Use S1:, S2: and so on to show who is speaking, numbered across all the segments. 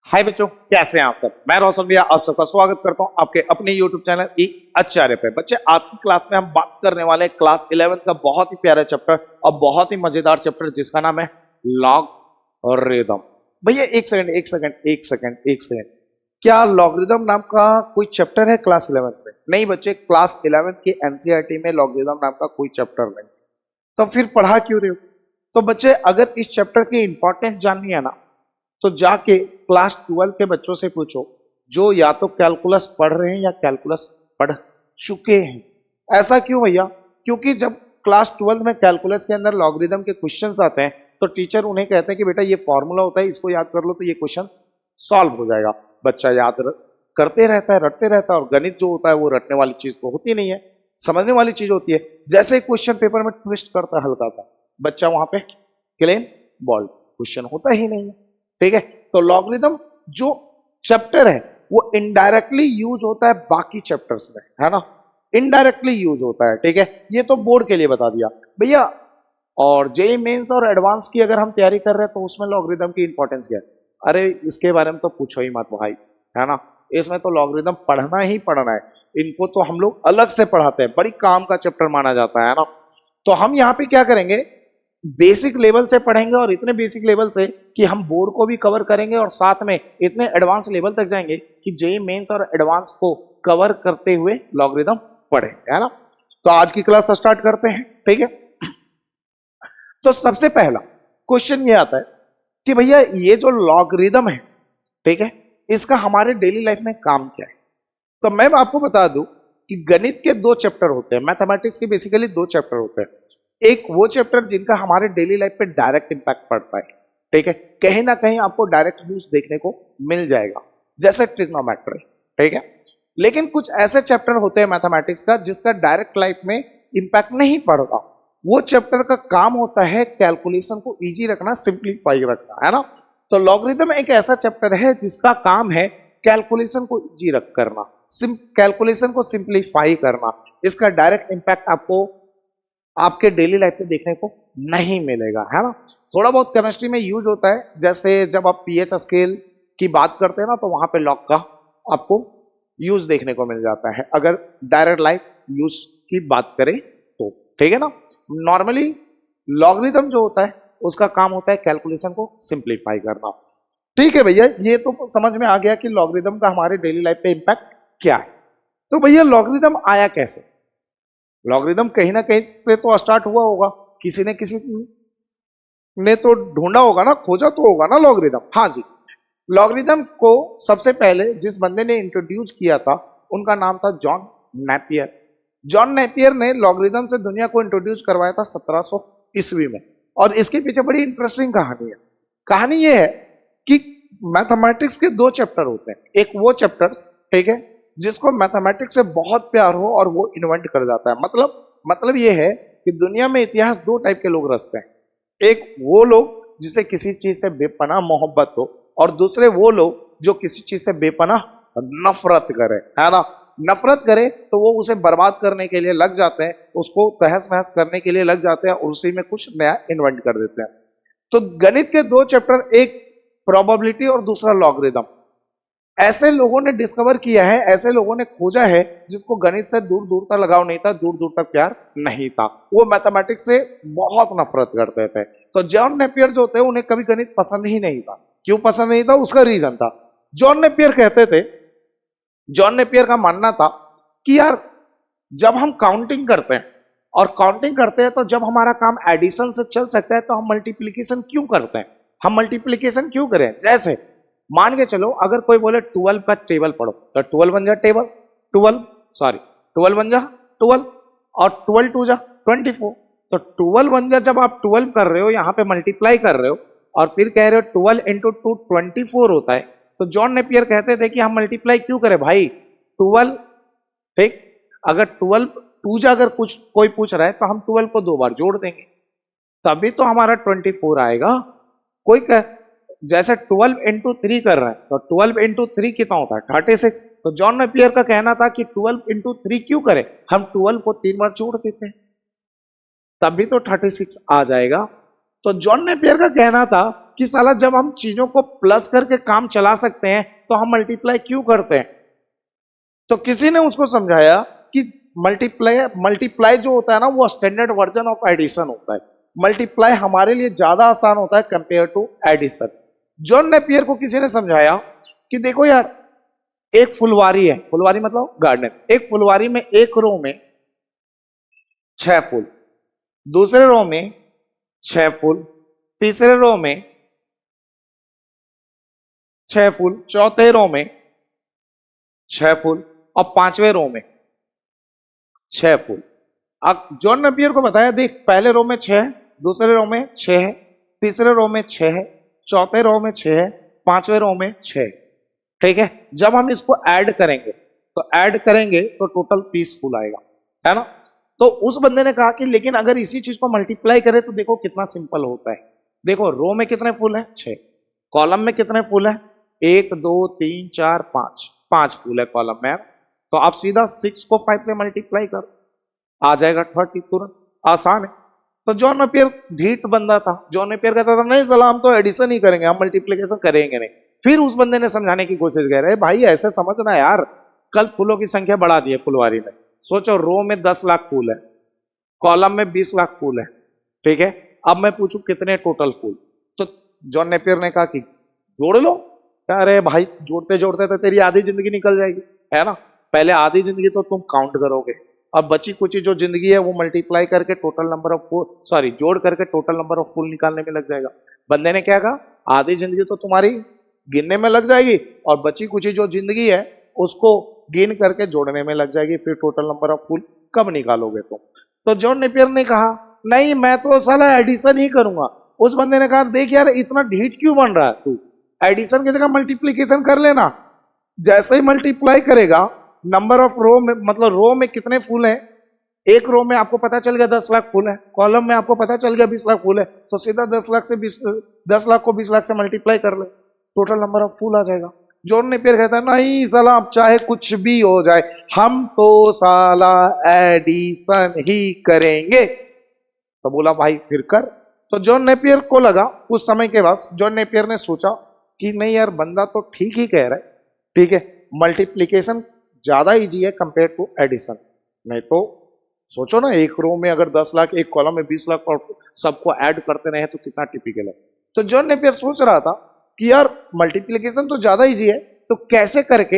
S1: हाय बच्चों, कैसे हैं आप सब। मैं रोशन भैया आप सबका स्वागत करता हूं आपके अपने YouTube चैनल ई आचार्य पे। बच्चे, आज की क्लास में हम बात करने वाले हैं क्लास 11th का बहुत ही प्यारा चैप्टर और बहुत ही मजेदार चैप्टर जिसका नाम है लॉगरिदम। भैया एक सेकंड एक सेकंड एक सेकंड एक सेकंड, क्या लॉगरिदम नाम का कोई चैप्टर है क्लास 11th में? नहीं बच्चे, क्लास 11th की एनसीईआरटी में लॉगरिदम नाम का कोई चैप्टर नहीं। तो फिर पढ़ा क्यों रहे हो? तो बच्चे, अगर इस चैप्टर की इंपॉर्टेंस जाननी है ना, तो जाके क्लास 12 के बच्चों से पूछो जो या तो कैलकुलस पढ़ रहे हैं या कैलकुलस पढ़ चुके हैं। ऐसा क्यों भैया? क्योंकि जब क्लास 12 में कैलकुलस के अंदर लॉगरिदम के क्वेश्चंस आते हैं तो टीचर उन्हें कहते हैं कि बेटा ये फॉर्मूला होता है, इसको याद कर लो तो ये क्वेश्चन सॉल्व हो जाएगा। बच्चा करते रहता है, रटते रहता है, और गणित जो होता है वो रटने वाली चीज तो होती नहीं है, समझने वाली चीज होती है। जैसे क्वेश्चन पेपर में ट्विस्ट करता है हल्का सा, बच्चा वहां पे क्लीन बॉल्ड, क्वेश्चन होता ही नहीं है। ठीक है, तो लॉगरिदम जो चैप्टर है वो इनडायरेक्टली यूज होता है बाकी चैप्टर्स में, है ना, इनडायरेक्टली यूज होता है। ठीक है, ये तो बोर्ड के लिए बता दिया भैया। और जेई मेंस और एडवांस की अगर हम तैयारी कर रहे हैं तो उसमें लॉगरिदम की इंपॉर्टेंस क्या है? अरे इसके बारे में तो पूछो ही मत भाई, है ना। इसमें तो लॉगरिदम पढ़ना ही पढ़ना है, इनको तो हम लोग अलग से पढ़ाते हैं, बड़ी काम का चैप्टर माना जाता है ना। तो हम यहाँ पे क्या करेंगे, बेसिक लेवल से पढ़ेंगे, और इतने बेसिक लेवल से कि हम बोर्ड को भी कवर करेंगे, और साथ में इतने एडवांस लेवल तक जाएंगे कि जेई मेंस और एडवांस को कवर करते हुए लॉगरिदम पढ़े, है ना। तो आज की क्लास स्टार्ट करते हैं। ठीक है, तो सबसे पहला क्वेश्चन ये आता है कि भैया ये जो लॉगरिदम है, ठीक है, इसका हमारे डेली लाइफ में काम क्या है? तो मैं आपको बता दूं कि गणित के दो चैप्टर होते हैं, मैथमेटिक्स के बेसिकली दो चैप्टर होते हैं। एक वो चैप्टर जिनका हमारे डेली लाइफ पे डायरेक्ट इंपैक्ट पड़ता है, ठीक है, कहीं ना कहीं आपको डायरेक्ट यूज देखने को मिल जाएगा, जैसे ट्रिग्नोमेट्री। ठीक है, लेकिन कुछ ऐसे चैप्टर होते हैं मैथमेटिक्स का जिसका डायरेक्ट लाइफ में इंपैक्ट नहीं पड़ता। वो चैप्टर का काम होता है कैलकुलेशन को इजी रखना, सिंप्लीफाई रखना, है ना। तो लॉगरिदम एक ऐसा चैप्टर है जिसका काम है कैलकुलेशन को इजी रख करना, कैलकुलेशन को सिंप्लीफाई करना। इसका डायरेक्ट इंपैक्ट आपको आपके डेली लाइफ में देखने को नहीं मिलेगा, है ना। थोड़ा बहुत केमिस्ट्री में यूज होता है, जैसे जब आप पीएच स्केल की बात करते हैं ना, तो वहां पे लॉग का आपको यूज देखने को मिल जाता है, अगर डायरेक्ट लाइफ यूज की बात करें तो। ठीक है ना, नॉर्मली लॉगरिदम जो होता है उसका काम होता है कैलकुलेशन को सिंप्लीफाई करना। ठीक है भैया, ये तो समझ में आ गया कि लॉगरिदम का हमारे डेली लाइफ पे इंपैक्ट क्या है। तो भैया लॉगरिदम आया कैसे? लॉगरिदम कहीं ना कहीं से तो स्टार्ट हुआ होगा, किसी ने किसी ने तो ढूंढा होगा ना, खोजा तो होगा ना लॉगरिदम। हाँ जी, लॉगरिदम को सबसे पहले जिस बंदे ने इंट्रोड्यूस किया था उनका नाम था जॉन नेपियर। जॉन नेपियर ने लॉगरिदम से दुनिया को इंट्रोड्यूस करवाया था 1700 ईस्वी में। और इसके पीछे बड़ी इंटरेस्टिंग कहानी है। कहानी ये है कि मैथमेटिक्स के दो चैप्टर होते हैं, एक वो चैप्टर्स, ठीक है, जिसको मैथमेटिक्स से बहुत प्यार हो और वो इन्वेंट कर जाता है। मतलब ये है कि दुनिया में इतिहास दो टाइप के लोग रचते हैं। एक वो लोग जिसे किसी चीज से बेपनाह मोहब्बत हो, और दूसरे वो लोग जो किसी चीज से बेपनाह नफरत करे, है ना। नफरत करे तो वो उसे बर्बाद करने के लिए लग जाते हैं, उसको तहस नहस करने के लिए लग जाते हैं, और उसी में कुछ नया इन्वेंट कर देते हैं। तो गणित के दो चैप्टर, एक प्रोबेबिलिटी और दूसरा लॉगरिदम, ऐसे लोगों ने डिस्कवर किया है, ऐसे लोगों ने खोजा है जिसको गणित से दूर दूर तक लगाव नहीं था, दूर दूर तक प्यार नहीं था, वो मैथमेटिक्स से बहुत नफरत करते थे। तो जॉन नेपियर जो थे उन्हें कभी गणित पसंद ही नहीं था। क्यों पसंद नहीं था? उसका रीजन था, जॉन नेपियर कहते थे, जॉन नेपियर का मानना था कि यार जब हम काउंटिंग करते हैं, और काउंटिंग करते हैं तो जब हमारा काम एडिशन से चल सकता है तो हम मल्टीप्लीकेशन क्यों करते हैं? हम मल्टीप्लीकेशन क्यों करें? जैसे मान के चलो अगर कोई बोले 12 का टेबल पढ़ो, तो 12 बन जा टेबल, 12 बन जा 12, और 12 टू जा 24। तो 12 बन जा, जब आप 12 कर रहे हो, यहाँ पे मल्टीप्लाई कर रहे हो, और फिर कह रहे हो 12 इंटू 2 24 होता है, तो जॉन नेपियर कहते थे कि हम मल्टीप्लाई क्यों करें भाई, 12, ठीक, अगर 12 टू जा अगर कुछ कोई पूछ रहा है तो हम 12 को दो बार जोड़ देंगे, तभी तो हमारा 24 आएगा। कोई कह, जैसे 12 इंटू 3 कर रहे हैं, तो 12 इंटू 3 कितना होता है? 36। तो जॉन नेपियर का कहना था कि 12 इंटू 3 क्यों करें, हम 12 को 3 बार जोड़ देते हैं, तभी तो 36 आ जाएगा। तो जॉन नेपियर का कहना था कि साला जब हम चीजों को प्लस करके काम चला सकते हैं तो हम मल्टीप्लाई क्यों करते हैं। तो किसी ने उसको समझाया कि मल्टीप्लाई मल्टीप्लाई जो होता है ना वो स्टैंडर्ड वर्जन ऑफ एडिशन होता है। मल्टीप्लाई हमारे लिए ज्यादा आसान होता है compare to addition. John Napier को किसी ने समझाया कि देखो यार, एक फुलवारी है, फुलवारी मतलब गार्डन, एक फुलवारी में एक रो में 6 फूल, दूसरे रो में 6 फूल, तीसरे रो में 6 फूल, चौथे रो में 6 फूल और पांचवें रो में 6 फूल। अब जॉन नेपियर को बताया देख, पहले रो में 6 है, दूसरे रो में 6 है, तीसरे रो में 6 है, चौथे रो में 6 है, पांचवें रो में 6 है। ठीक है, जब हम इसको ऐड करेंगे तो टोटल 30 फूल आएगा, है ना। तो उस बंदे ने कहा कि लेकिन अगर इसी चीज को मल्टीप्लाई करें तो देखो कितना सिंपल होता है। देखो रो में कितने फूल है 6, कॉलम में कितने फूल है 1 2 3 4 5, 5 फूल है कॉलम में। तो आप सीधा 6 को 5 से मल्टीप्लाई करो, आ जाएगा 30 तुरंत, आसान है। तो जॉन नेपियर ढीठ बंदा था, जॉन नेपियर कहता था नहीं सलाम, तो एडिशन ही करेंगे, हम मल्टीप्लिकेशन करेंगे नहीं। फिर उस बंदे ने समझाने की कोशिश कर रहे भाई ऐसे समझना यार, कल फूलों की संख्या बढ़ा दी है फुलवारी में। सोचो रो में 10 लाख फूल है, कॉलम में 20 लाख फूल है, ठीक है। अब मैं पूछूं कितने टोटल फूल, तो जॉन नेपियर ने कहा कि जोड़ लो। अरे भाई जोड़ते जोड़ते तो तेरी आधी जिंदगी निकल जाएगी, है ना। पहले आधी जिंदगी तो तुम काउंट करोगे, अब बची कुची जो जिंदगी है वो मल्टीप्लाई करके टोटल नंबर ऑफ फूल, सॉरी जोड़ करके टोटल नंबर ऑफ फूल निकालने में लग जाएगा। बंदे ने क्या कहा, आधी जिंदगी तो तुम्हारी गिनने में लग जाएगी और बची कुची जो जिंदगी है उसको गिन करके जोड़ने में लग जाएगी, फिर टोटल नंबर ऑफ फूल कब निकालोगे तुम। तो जॉन नेपियर ने कहा नहीं मैं तो साला एडिशन ही करूंगा। उस बंदे ने कहा देख यार इतना ढीठ क्यों बन रहा है तू, एडिशन की जगह मल्टीप्लीकेशन कर लेना। जैसे ही मल्टीप्लाई करेगा नंबर ऑफ रो में, मतलब रो में कितने फूल हैं, एक रो में आपको पता चल गया 10 लाख फूल है, कॉलम में आपको पता चल गया 20 लाख फूल है, तो सीधा 10 लाख से 10 लाख को 20 लाख से मल्टीप्लाई कर ले, टोटल नंबर ऑफ फूल आ जाएगा। जॉन नेपियर कहता है नहीं साला अब चाहे कुछ भी हो जाए हम तो साला एडिशन ही करेंगे। तो बोला भाई फिर कर। तो जॉन नेपियर को लगा उस समय के बाद, जॉन नेपियर ने सोचा कि नहीं यार बंदा तो ठीक ही कह रहा है, ठीक है, मल्टीप्लीकेशन ज्यादा इजी है कंपेयर टू एडिशन। नहीं तो सोचो ना, एक रो में अगर 10 लाख, एक कॉलम में 20 लाख और सबको ऐड करते रहे तो कितना टिपिकल है। तो जॉन नेपियर सोच रहा था कि यार मल्टीप्लीकेशन तो ज्यादा इजी है, तो कैसे करके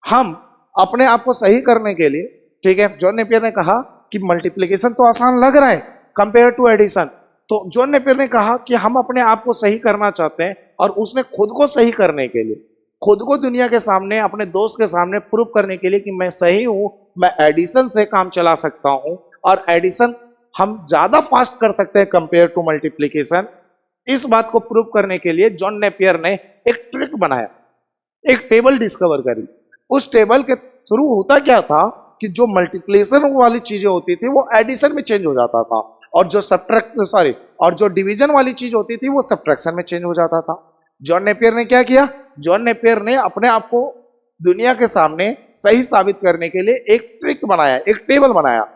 S1: हम अपने आप को सही करने के लिए, ठीक है, जॉन नेपियर ने कहा कि मल्टीप्लीकेशन तो आसान लग रहा है कंपेयर टू एडिशन। तो जॉन नेपियर ने कहा कि हम अपने आप को सही करना चाहते हैं और उसने खुद को सही करने के लिए, खुद को दुनिया के सामने, अपने दोस्त के सामने प्रूव करने के लिए कि मैं सही हूं, मैं एडिशन से काम चला सकता हूं और एडिशन हम ज्यादा फास्ट कर सकते हैं कंपेयर टू मल्टीप्लीकेशन। इस बात को प्रूव करने के लिए जॉन नेपियर ने एक ट्रिक बनाया, एक टेबल डिस्कवर करी। उस टेबल के थ्रू होता क्या था कि जो मल्टीप्लिकेशन वाली चीजें होती थी वो एडिशन में चेंज हो जाता था, और जो और जो डिवीजन वाली चीज होती थी वो सब्ट्रैक्शन में चेंज हो जाता था। जॉन नेपियर ने क्या किया, जॉन नेपियर ने अपने आप को दुनिया के सामने सही साबित करने के लिए एक ट्रिक बनाया, एक टेबल बनाया।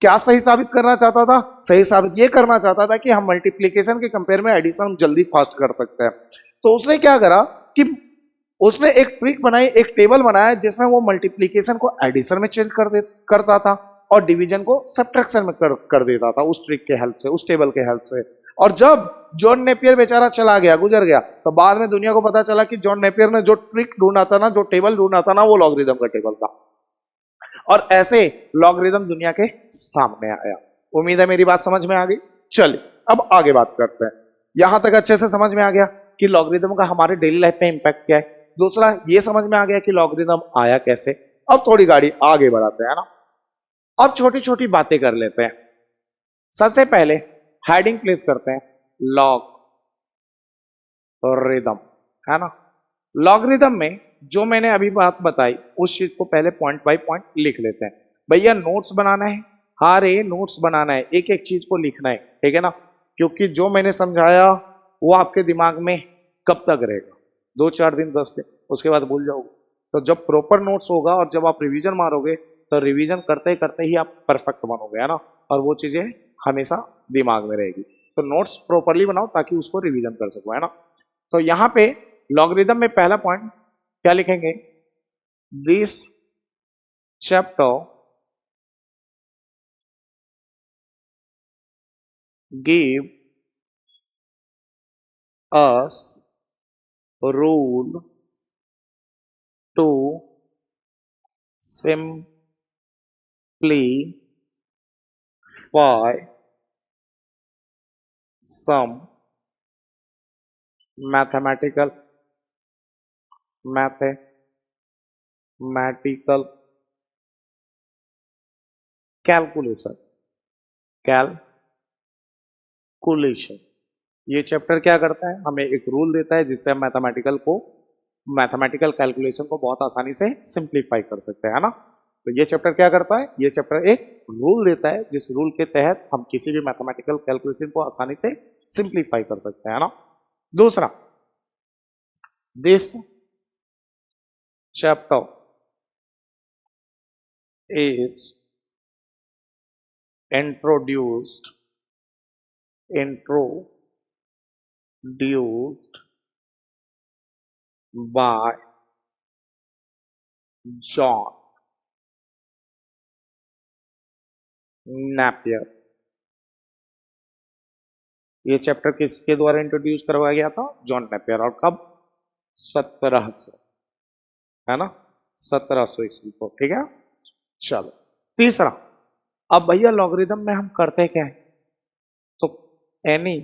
S1: क्या सही साबित करना चाहता था, सही साबित ये करना चाहता था कि हम मल्टीप्लिकेशन के कंपेयर में एडिशन जल्दी फास्ट कर सकते हैं। तो उसने क्या करा कि उसने एक ट्रिक बनाई, एक टेबल बनाया जिसमें वो मल्टीप्लिकेशन को एडिशन में चेंज करता था और डिवीजन को सब्ट्रैक्शन में कर देता था उस ट्रिक के हेल्प से, उस टेबल के हेल्प से। और जब जॉन नेपियर बेचारा चला गया, गुजर गया, तो बाद में दुनिया को पता चला कि जॉन नेपियर ने जो ट्रिक ढूंढा था ना, जो टेबल ढूंढा था ना, वो लॉगरिदम का टेबल था। और ऐसे लॉगरिदम दुनिया के सामने आया। उम्मीद है मेरी बात समझ में आ गई। चलिए अब आगे बात करते हैं। यहां तक अच्छे से समझ में आ गया कि लॉगरिदम का हमारे डेली लाइफ में इंपैक्ट क्या है। दूसरा ये समझ में आ गया कि लॉगरिदम आया कैसे। अब थोड़ी गाड़ी आगे बढ़ाते हैं ना, अब छोटी छोटी बातें कर लेते हैं। सबसे पहले हेडिंग प्लेस करते हैं, लॉग रिदम, है ना। लॉगरिदम में जो मैंने अभी बात बताई उस चीज को पहले पॉइंट बाय पॉइंट लिख लेते हैं। भैया नोट्स बनाना है, हाँ रे नोट्स बनाना है, एक एक चीज को लिखना है, ठीक है ना, क्योंकि जो मैंने समझाया वो आपके दिमाग में कब तक रहेगा, 2-4 दिन 10 दिन, उसके बाद भूल जाओगे। तो जब प्रॉपर नोट्स होगा और जब आप रिवीजन मारोगे तो रिवीजन करते करते ही आप परफेक्ट बनोगे, है ना, और वो चीजें हमेशा दिमाग में रहेगी। तो नोट्स प्रॉपरली बनाओ ताकि उसको रिवीजन कर सको, है ना। तो यहां पे लॉगरिदम में पहला पॉइंट क्या लिखेंगे, this chapter give us rule to simplify some mathematical calculation. ये चैप्टर क्या करता है, हमें एक रूल देता है जिससे हम मैथमेटिकल कैलकुलेशन को बहुत आसानी से सिंप्लीफाई कर सकते हैं, है ना। तो ये चैप्टर क्या करता है, ये चैप्टर एक रूल देता है जिस रूल के तहत हम किसी भी मैथमेटिकल कैलकुलेशन को आसानी से सिंप्लीफाई कर सकते हैं, है ना। दूसरा, this chapter is introduced by John Napier। ये चैप्टर किसके द्वारा इंट्रोड्यूस करवाया गया था, जॉन नेपियर। और कब, 1700, है ना, 1700 ईस्वी को, ठीक है। चलो तीसरा, अब भैया लॉगरिदम में हम करते क्या है, तो एनी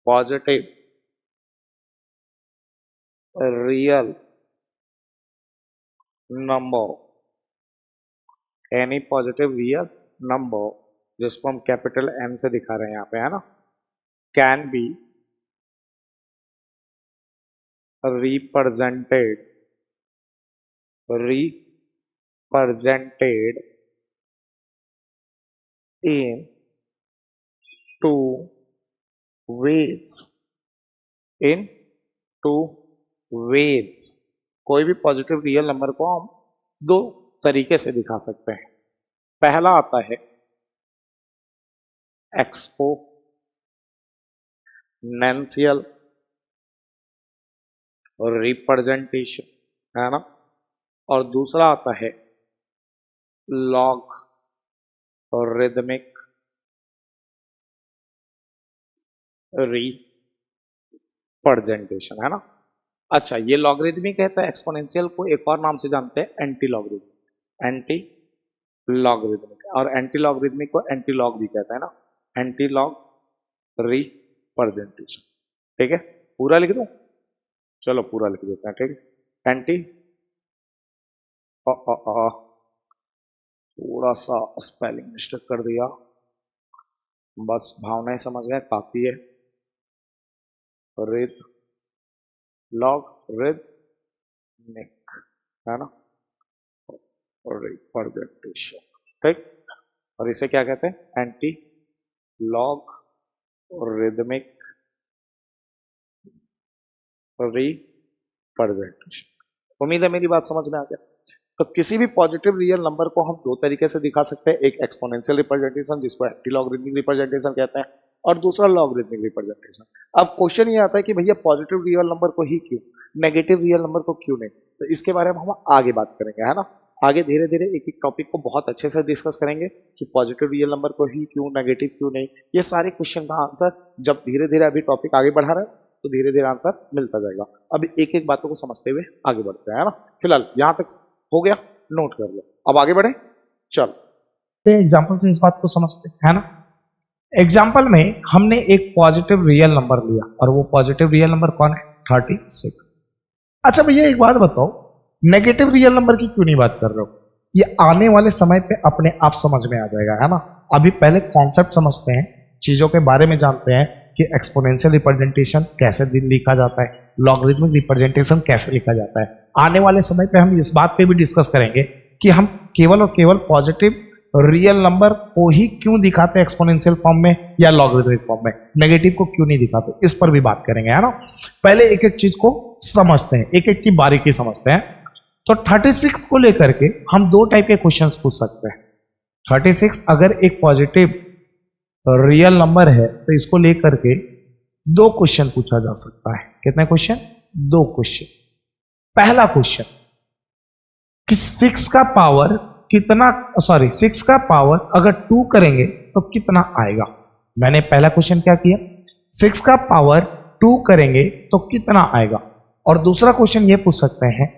S1: पॉजिटिव रियल नंबर, जिसको हम कैपिटल एन से दिखा रहे हैं यहाँ पे, है ना, can be represented in two ways। कोई भी पॉजिटिव रियल नंबर को हम दो तरीके से दिखा सकते हैं। पहला आता है एक्सपोनेंशियल रिप्रेजेंटेशन, है ना, और दूसरा आता है लॉगरिदमिक रिप्रेजेंटेशन, है ना। अच्छा, ये लॉगरिदमिक है तो एक्सपोनेंशियल को एक और नाम से जानते हैं एंटी लॉगरिदमिक, और एंटी लॉगरिदमिक को एंटी लॉग भी कहता है ना, एंटी लॉग रिप्रेजेंटेशन। ठीक है, पूरा लिख दो, चलो पूरा लिख देते हैं, ठीक है। एंटी, थोड़ा सा स्पेलिंग मिस्टेक कर दिया, बस भावनाएं समझ गए, काफी है। लॉगरिदमिक, है ना, रिप्रेजेंटेशन, ठीक। और इसे क्या कहते हैं, एंटी लॉगरिदमिक रिप्रेजेंटेशन। उम्मीद है मेरी बात समझ में आ गया। तो किसी भी पॉजिटिव रियल नंबर को हम दो तरीके से दिखा सकते हैं, एक एक्सपोनेंशियल रिप्रेजेंटेशन जिसको एंटी लॉगरिदमिक रिप्रेजेंटेशन कहते हैं, और दूसरा लॉगरिदमिक रिप्रेजेंटेशन। अब क्वेश्चन ये आता है कि भैया पॉजिटिव रियल नंबर को ही क्यों, नेगेटिव रियल नंबर को क्यों नहीं, तो इसके बारे में हम आगे बात करेंगे, है ना। आगे धीरे धीरे एक एक टॉपिक को बहुत अच्छे से डिस्कस करेंगे कि पॉजिटिव रियल नंबर को ही क्यों, नेगेटिव क्यों नहीं। ये सारे क्वेश्चन का आंसर जब धीरे धीरे अभी टॉपिक आगे बढ़ा रहे हैं तो धीरे धीरे आंसर मिलता जाएगा। अब एक एक बातों को समझते हुए आगे बढ़ते हैं, है ना। फिलहाल यहां तक हो गया, नोट कर लो। अब आगे बढ़े, चल एग्जाम्पल से इस बात को समझते हैं, है ना। एग्जाम्पल में हमने एक पॉजिटिव रियल नंबर लिया और वो पॉजिटिव रियल नंबर कौन है, 36। अच्छा भैया एक बात बताओ, नेगेटिव रियल नंबर की क्यों नहीं बात कर रहे हो, ये आने वाले समय पे अपने आप समझ में आ जाएगा, है ना। अभी पहले कॉन्सेप्ट समझते हैं, चीजों के बारे में जानते हैं कि एक्सपोनेंशियल रिप्रेजेंटेशन कैसे लिखा जाता है, लॉगरिदमिक रिप्रेजेंटेशन कैसे लिखा जाता है। आने वाले समय पे हम इस बात पे भी डिस्कस करेंगे कि हम केवल और केवल पॉजिटिव रियल नंबर को ही क्यों दिखाते हैं एक्सपोनेंशियल फॉर्म में या लॉगरिदमिक फॉर्म में, नेगेटिव को क्यों नहीं दिखाते, इस पर भी बात करेंगे, है ना। पहले एक एक चीज को समझते हैं, एक एक की बारीकी समझते हैं। तो 36 को लेकर के हम दो टाइप के क्वेश्चंस पूछ सकते हैं। 36 अगर एक पॉजिटिव रियल नंबर है तो इसको लेकर के दो क्वेश्चन पूछा जा सकता है। कितने क्वेश्चन? दो क्वेश्चन। पहला क्वेश्चन कि 6 का पावर कितना, सॉरी 6 का पावर अगर 2 करेंगे तो कितना आएगा। मैंने पहला क्वेश्चन क्या किया, 6 का पावर 2 करेंगे तो कितना आएगा। और दूसरा क्वेश्चन ये पूछ सकते हैं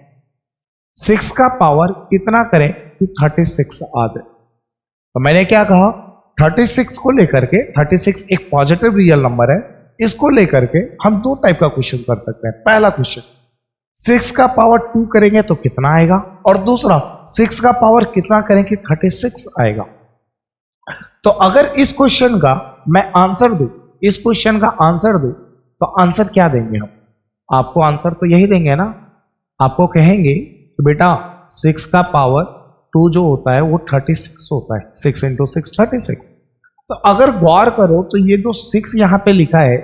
S1: 6 का पावर कितना करें कि 36 आ जाए। तो मैंने क्या कहा, 36 को लेकर के, 36 एक पॉजिटिव रियल नंबर है, इसको लेकर के हम दो टाइप का क्वेश्चन कर सकते हैं। पहला क्वेश्चन 6 का पावर 2 करेंगे तो कितना आएगा, और दूसरा 6 का पावर कितना करें कि 36 आएगा। तो अगर इस क्वेश्चन का मैं आंसर दूं, इस क्वेश्चन का आंसर दूं, तो आंसर क्या देंगे हम? आपको आंसर तो यही देंगे ना, आपको कहेंगे कि बेटा 6 का पावर 2 जो होता है वो 36 होता है, 6 इंटू 6 36। तो अगर गौर करो तो ये जो 6 यहां पे लिखा है,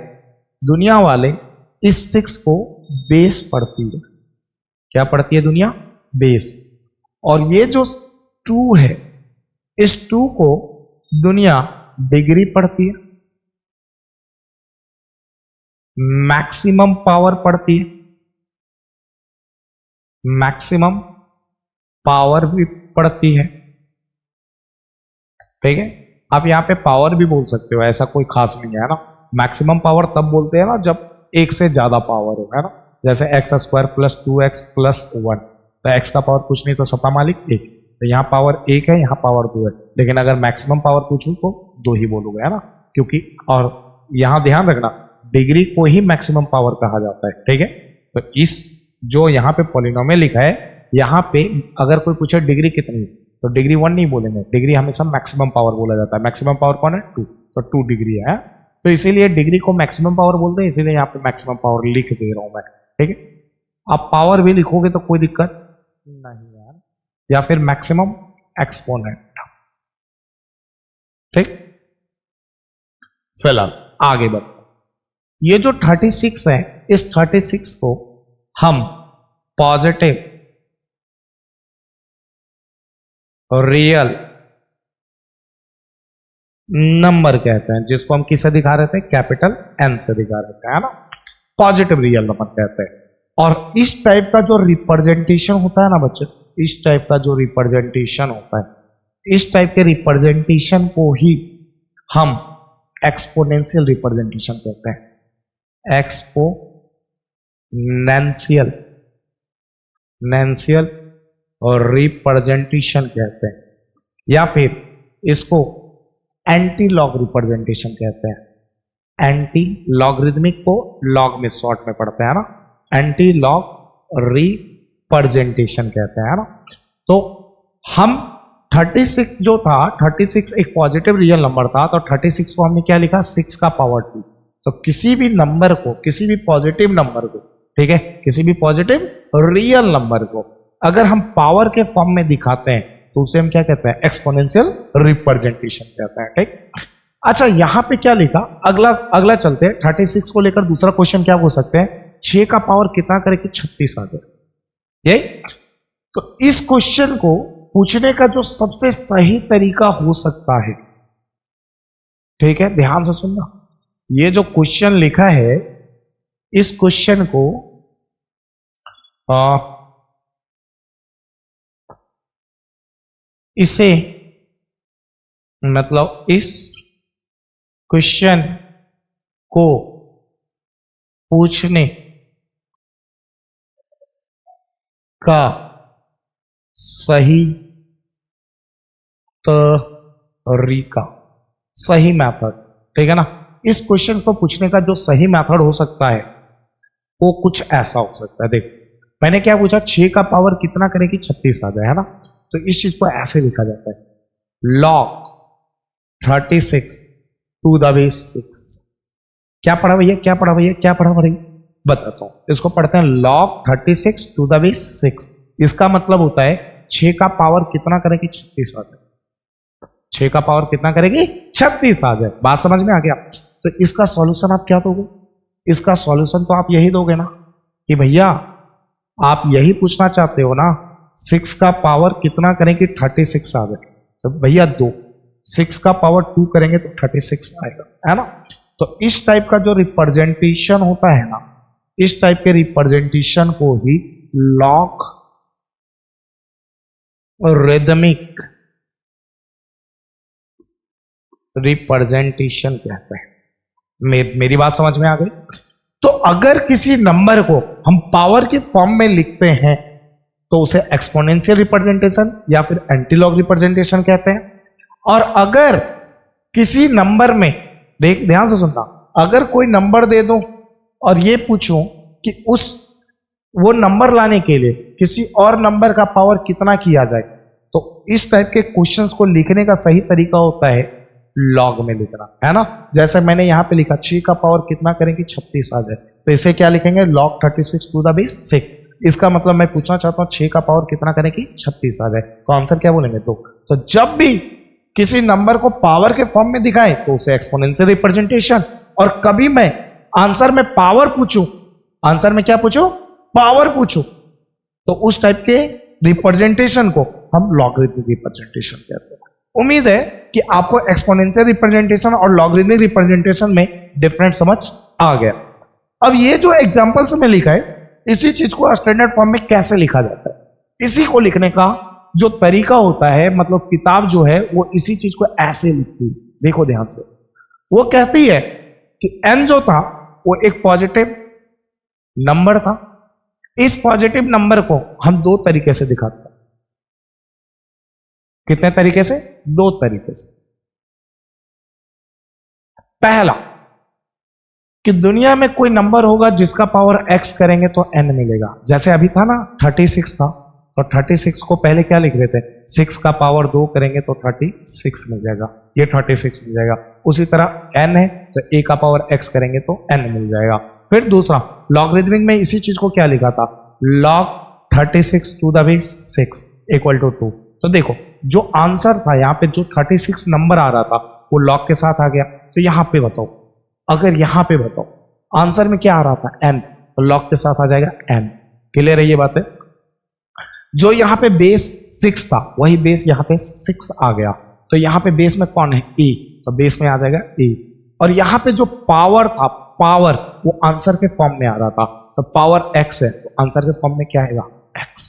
S1: दुनिया वाले इस 6 को बेस पढ़ती है। क्या पढ़ती है दुनिया? बेस। और ये जो 2 है, इस 2 को दुनिया डिग्री पढ़ती है, मैक्सिमम पावर पढ़ती है, मैक्सिमम पावर भी पढ़ती है। ठीक है, आप यहां पे पावर भी बोल सकते हो, ऐसा कोई खास नहीं है ना। मैक्सिमम पावर तब बोलते हैं ना जब एक से ज्यादा पावर हो, है ना। जैसे x square plus 2x plus 1, तो x का पावर कुछ नहीं तो सत्ता मालिक 1, तो यहाँ पावर 1 है, यहाँ पावर 2 है। लेकिन अगर मैक्सिमम पावर पूछूं तो 2 ही बोलोगे, है ना, क्योंकि और यहाँ ध्यान रखना डिग्री को ही मैक्सिमम पावर कहा जाता है। ठीक है, तो इस जो यहाँ पे पॉलिनोमियल लिखा है, यहाँ पे अगर कोई पूछे डिग्री कितनी, तो डिग्री 1 नहीं बोलेंगे, डिग्री हमेशा मैक्सिमम पावर बोला जाता है। मैक्सिमम पावर कौन है? 2, तो 2 डिग्री है। तो इसीलिए डिग्री को मैक्सिमम पावर बोलते हैं, इसीलिए यहाँ पे मैक्सिमम पावर लिख दे रहा हूं मैं। ठीक है, आप पावर भी लिखोगे तो कोई दिक्कत नहीं यार, या फिर मैक्सिमम एक्सपोनेंट। ठीक, फिलहाल आगे बढ़ो। ये जो 36 है, इस 36 को हम पॉजिटिव रियल नंबर कहते हैं, जिसको हम किससे दिखा रहे थे? कैपिटल एन से दिखा रहे थे, है ना। पॉजिटिव रियल नंबर कहते हैं। और इस टाइप का जो रिप्रेजेंटेशन होता है ना बच्चे, इस टाइप का जो रिप्रेजेंटेशन होता है, इस टाइप के रिप्रेजेंटेशन को ही हम एक्सपोनेंशियल रिप्रेजेंटेशन कहते हैं। एक्सपोनेंशियल नेंशियल और रिप्रेजेंटेशन कहते हैं, या फिर इसको एंटी लॉग रिप्रेजेंटेशन कहते हैं। एंटी लॉगरिथमिक को लॉग में शॉर्ट में पढ़ते हैं ना, एंटी लॉग रिप्रेजेंटेशन कहते हैं ना। तो हम 36 जो था, 36 एक पॉजिटिव रियल नंबर था, तो 36 को हमने क्या लिखा? 6 का पावर 2। तो किसी भी नंबर को, किसी भी पॉजिटिव नंबर को, ठीक है, किसी भी पॉजिटिव रियल नंबर को अगर हम पावर के फॉर्म में दिखाते हैं तो उसे हम क्या कहते हैं? एक्सपोनेंशियल रिप्रेजेंटेशन कहते हैं। ठीक, अच्छा यहां पे क्या लिखा? अगला चलते हैं। 36 को लेकर दूसरा क्वेश्चन क्या हो सकते हैं? 6 का पावर कितना करे कि 36 आ जाए, यही। तो इस क्वेश्चन को पूछने का जो सबसे सही तरीका हो सकता है, ठीक है, ध्यान से सुनना, ये जो क्वेश्चन लिखा है, इस क्वेश्चन को इसे मतलब इस क्वेश्चन को पूछने का सही तरीका, सही मेथड, ठीक है ना, इस क्वेश्चन को पूछने का जो सही मेथड हो सकता है वो कुछ ऐसा हो सकता है। देखो मैंने क्या पूछा? 6 का पावर कितना करे कि 36 आ जाए, है ना। तो इस चीज को ऐसे लिखा जाता है, log 36 टू द बेस 6। क्या पढ़ा भैया? क्या पढ़ा भैया? क्या पढ़ा भैया? बताता हूं। इसको पढ़ते हैं log 36 टू द बेस 6। इसका मतलब होता है 6 का पावर कितना करेगी? 36 आ जाए। 6 का पावर कितना करेगी? 36 आ जाए। बात समझ में आ गया? तो इसका सॉल्यूशन आप क्या दोगे? इसका सॉल्यूशन तो आप यही दोगे ना कि भैया आप यही पूछना चाहते हो ना, 6 का पावर कितना करें कि 36 आ जाए। तो भैया दो
S2: 6 का पावर 2 करेंगे तो 36 आएगा, है ना। तो इस टाइप का जो रिप्रेजेंटेशन होता है ना, इस टाइप के रिप्रेजेंटेशन को ही लॉगरिदमिक रिप्रेजेंटेशन कहते हैं। मेरी बात समझ में आ गई। तो अगर किसी नंबर को हम पावर की फॉर्म में लिखते हैं तो उसे एक्सपोनेंशियल रिप्रेजेंटेशन या फिर एंटीलॉग रिप्रेजेंटेशन कहते हैं। और अगर किसी नंबर में, ध्यान से सुनना, अगर कोई नंबर दे दो और ये पूछूं कि वो नंबर लाने के लिए किसी और नंबर का पावर कितना किया जाए, तो इस टाइप के क्वेश्चंस को लिखने का सही तरीका होता है लॉग में लिखना, है ना। जैसे मैंने यहां पे लिखा 6 का पावर कितना करेंगे 36 आ जाए, तो इसे क्या लिखेंगे log 36 टू द बेस 6। इसका मतलब मैं पूछना चाहता हूं 6 का पावर कितना करें कि 36 आ जाए, तो आंसर क्या बोलेंगे 2। तो जब भी किसी नंबर को पावर के फॉर्म में दिखाए तो उसे एक्सपोनेंशियल रिप्रेजेंटेशन, और कभी मैं आंसर में पावर पूछूं, आंसर में क्या पूछूं, पावर पूछूं, तो उस टाइप के रिप्रेजेंटेशन को हम लॉगरिथमिक रिप्रेजेंटेशन कहते हैं। उम्मीद है कि आपको एक्सपोनेंशियल रिप्रेजेंटेशन और लॉगरिथमिक रिप्रेजेंटेशन में डिफरेंस समझ आ गया। अब ये जो एग्जांपल्स में लिखा है, इसी चीज को स्टैंडर्ड फॉर्म में कैसे लिखा जाता है, इसी को लिखने का जो तरीका होता है, मतलब किताब जो है वो इसी चीज को ऐसे लिखती है। देखो ध्यान से, वो कहती है कि n जो था वो एक पॉजिटिव नंबर था। इस पॉजिटिव नंबर को हम 2 तरीके से दिखाते हैं। कितने तरीके से? 2 तरीके से। पहला कि दुनिया में कोई नंबर होगा जिसका पावर x करेंगे तो n मिलेगा। जैसे अभी था ना 36 था, तो 36 को पहले क्या लिख रहे थे, 6 का पावर 2 करेंगे तो 36 मिल जाएगा, ये 36 मिल जाएगा। उसी तरह n है तो a का पावर x करेंगे तो n मिल जाएगा। फिर दूसरा, लॉगरिथमिक में इसी चीज को क्या लिखा था, log 36 to the base 6 equal to 2। तो देखो जो आंसर था यहाँ पे, जो 36 नंबर आ रहा था वो लॉग के साथ आ गया। तो यहाँ पे बताओ, अगर यहाँ पे बताओ आंसर में क्या आ रहा था n, तो लॉग के साथ आ जाएगा n। क्लियर है ये बात है? जो यहाँ पे बेस 6 था वही बेस यहाँ पे 6 आ गया, तो यहाँ पे बेस में कौन है, a, तो बेस में आ जाएगा a। और यहाँ पे जो पावर था, पावर वो आंसर के फॉर्म में आ रहा था, तो पावर x है, तो आंसर के फॉर्म में क्या आएगा, x।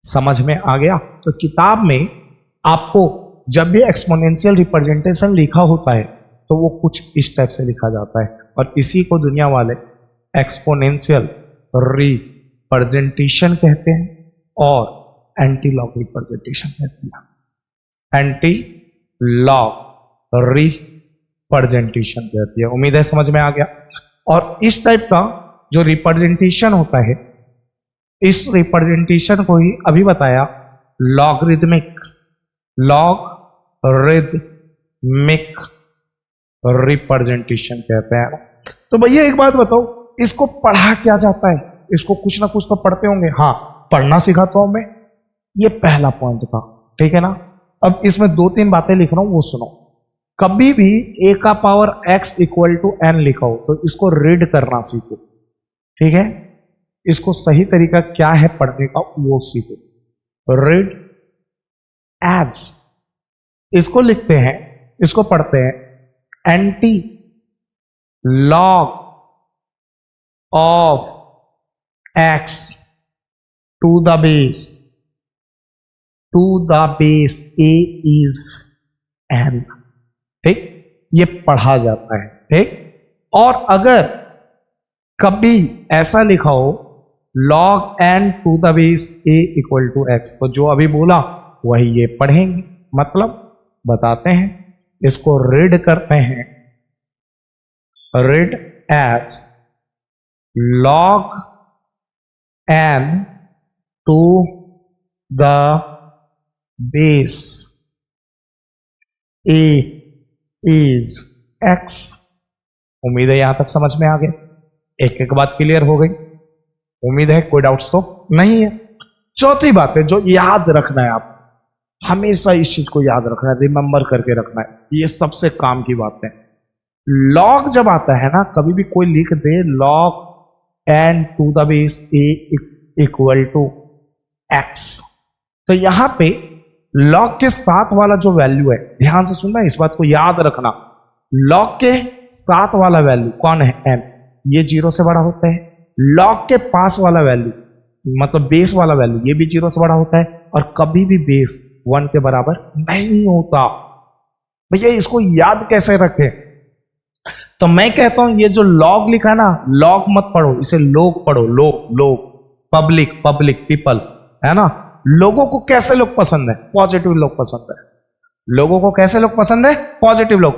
S2: समझ में आ गया? तो किताब में आपको जब भी एक्सपोनेंशियल रिप्रेजेंटेशन लिखा होता है तो वो कुछ इस टाइप से लिखा जाता है, और इसी को दुनिया वाले एक्सपोनेंशियल रिप्रेजेंटेशन कहते हैं और एंटी लॉग रिप्रेजेंटेशन कहते हैं। एंटी लॉग रिप्रेजेंटेशन कहती है। उम्मीद है समझ में आ गया। और इस टाइप का जो रिप्रेजेंटेशन होता है, इस रिप्रेजेंटेशन को ही अभी बताया लॉगरिथमिक रिप्रेजेंटेशन कहते हैं। तो भैया एक बात बताओ, इसको पढ़ा क्या जाता है, इसको कुछ ना कुछ तो पढ़ते होंगे। हाँ, पढ़ना सिखाता हूं मैं, ये पहला पॉइंट था, ठीक है ना। अब इसमें 2-3 बातें लिख रहा हूं, वो सुनो। कभी भी a का power x equal to n लिखा हो तो इसको रीड करना सीखो, ठीक है। इसको सही तरीका क्या है पढ़ने का वो सीखो। रीड एज, इसको लिखते हैं, इसको पढ़ते हैं anti log of x to the base a is n, ठीक, ये पढ़ा जाता है, ठीक। और अगर कभी ऐसा लिखा हो log n to the base a equal to x, तो जो अभी बोला वही ये पढ़ेंगे, मतलब बताते हैं, इसको रीड करते हैं, read as log n to the base a is x। उम्मीद है यहां तक समझ में आ गया, एक एक बात क्लियर हो गई। उम्मीद है कोई डाउट्स तो नहीं है। चौथी बात है जो याद रखना है, आप हमेशा इस चीज को याद रखना है, रिमेंबर करके रखना है, ये सबसे काम की बात है। लॉग जब आता है ना, कभी भी कोई लिख दे log n to the base a equal to x, तो यहां पे लॉग के साथ वाला जो वैल्यू है, ध्यान से सुनना, इस बात को याद रखना, लॉग के साथ वाला वैल्यू कौन है, n, ये 0 से बड़ा होता है। लॉग के पास वाला वैल्यू मतलब बेस वाला वैल्यू, ये भी 0 से बड़ा होता है, और कभी भी बेस 1 के बराबर नहीं होता। भैया इसको याद कैसे रखें? तो मैं कहता हूं ये जो लॉग लिखा ना, लॉग मत पढ़ो, इसे लोग पढ़ो, लोग, पब्लिक, पीपल, है ना। लोगों को कैसे लोग पसंद है? पॉजिटिव लोग पसंद है। लोगों को कैसे लोग पसंद है? पॉजिटिव लोग।